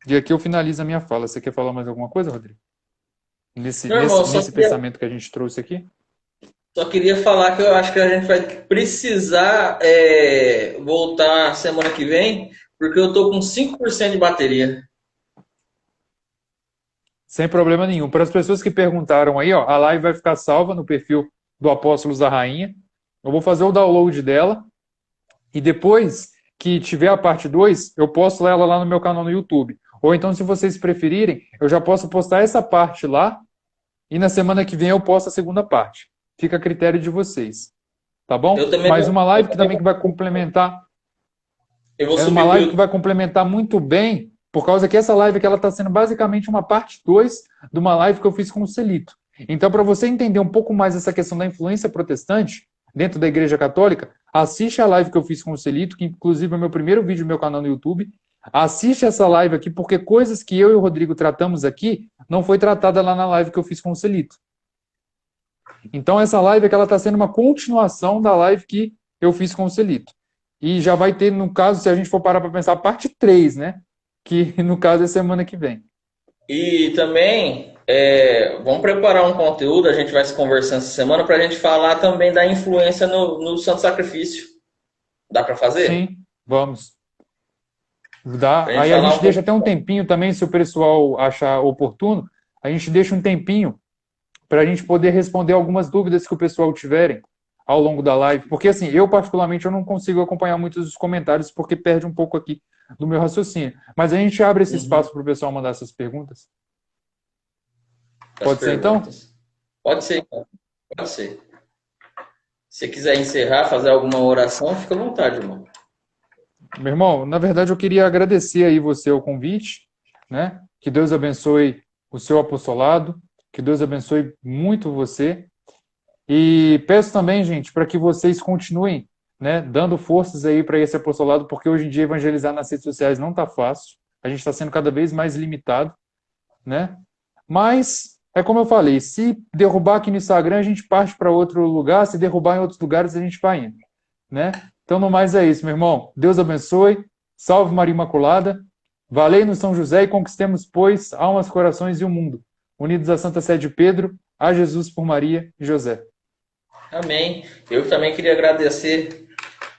E aqui eu finalizo a minha fala. Você quer falar mais alguma coisa, Rodrigo? Nesse pensamento que a gente trouxe aqui? Só queria falar que eu acho que a gente vai precisar voltar semana que vem, porque eu tô com 5% de bateria. Sem problema nenhum. Para as pessoas que perguntaram aí, ó, a live vai ficar salva no perfil do Apóstolos da Rainha. Eu vou fazer o download dela e depois que tiver a parte 2, eu posto ela lá no meu canal no YouTube. Ou então, se vocês preferirem, eu já posso postar essa parte lá e na semana que vem eu posto a segunda parte. Fica a critério de vocês. Tá bom? Mais uma live que também vai complementar. É uma live que vai complementar muito bem, por causa que essa live aqui ela está sendo basicamente uma parte 2 de uma live que eu fiz com o Celito. Então, para você entender um pouco mais essa questão da influência protestante dentro da Igreja Católica, assiste a live que eu fiz com o Celito, que inclusive é o meu primeiro vídeo no meu canal no YouTube. Assiste essa live aqui, porque coisas que eu e o Rodrigo tratamos aqui não foi tratada lá na live que eu fiz com o Celito. Então, essa live aqui ela está sendo uma continuação da live que eu fiz com o Celito. E já vai ter, no caso, se a gente for parar para pensar, a parte 3, né? Que no caso é semana que vem. E também vamos preparar um conteúdo, a gente vai se conversando essa semana para a gente falar também da influência no Santo Sacrifício. Dá para fazer? Sim, vamos. Dá. Aí a gente deixa até um tempinho também, se o pessoal achar oportuno, a gente deixa um tempinho para a gente poder responder algumas dúvidas que o pessoal tiverem ao longo da live. Porque assim, eu particularmente eu não consigo acompanhar muitos dos comentários porque perde um pouco aqui do meu raciocínio. Mas a gente abre esse espaço para o pessoal mandar essas perguntas. Pode ser, então? Pode ser, pode ser. Se você quiser encerrar, fazer alguma oração, fica à vontade, irmão. Meu irmão, na verdade eu queria agradecer aí você o convite, né? Que Deus abençoe o seu apostolado, que Deus abençoe muito você. E peço também, gente, para que vocês continuem, né, dando forças aí para esse apostolado, porque hoje em dia evangelizar nas redes sociais não está fácil. A gente está sendo cada vez mais limitado, né? Mas é como eu falei, se derrubar aqui no Instagram, a gente parte para outro lugar, se derrubar em outros lugares, a gente vai indo, né? Então, no mais é isso, meu irmão. Deus abençoe. Salve Maria Imaculada. Valei no São José e conquistemos, pois, almas, corações e o mundo. Unidos à Santa Sé de Pedro, a Jesus por Maria e José. Amém. Eu também queria agradecer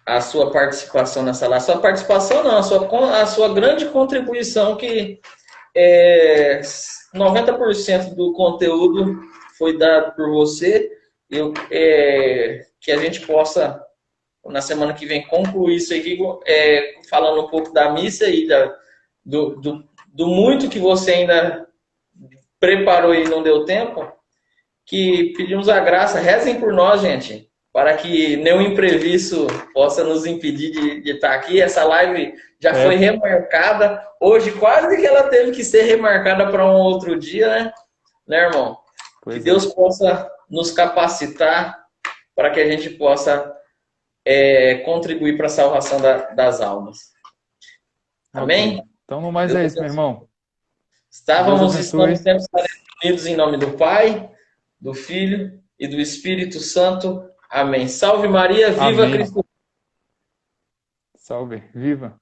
a sua participação nessa live. A sua participação não, a sua grande contribuição, que 90% do conteúdo foi dado por você. Que a gente possa, na semana que vem, concluir isso aqui, falando um pouco da missa e do muito que você ainda preparou e não deu tempo, que pedimos a graça, rezem por nós, gente, para que nenhum imprevisto possa nos impedir de estar aqui. Essa live já foi remarcada, hoje quase que ela teve que ser remarcada para um outro dia, né, irmão? Pois que Deus possa nos capacitar para que a gente possa contribuir para a salvação das almas. Amém? Okay. Então, no mais Deus é isso, meu irmão. Estamos sempre unidos em nome do Pai, do Filho e do Espírito Santo. Amém. Salve Maria, viva Cristo. Salve, viva.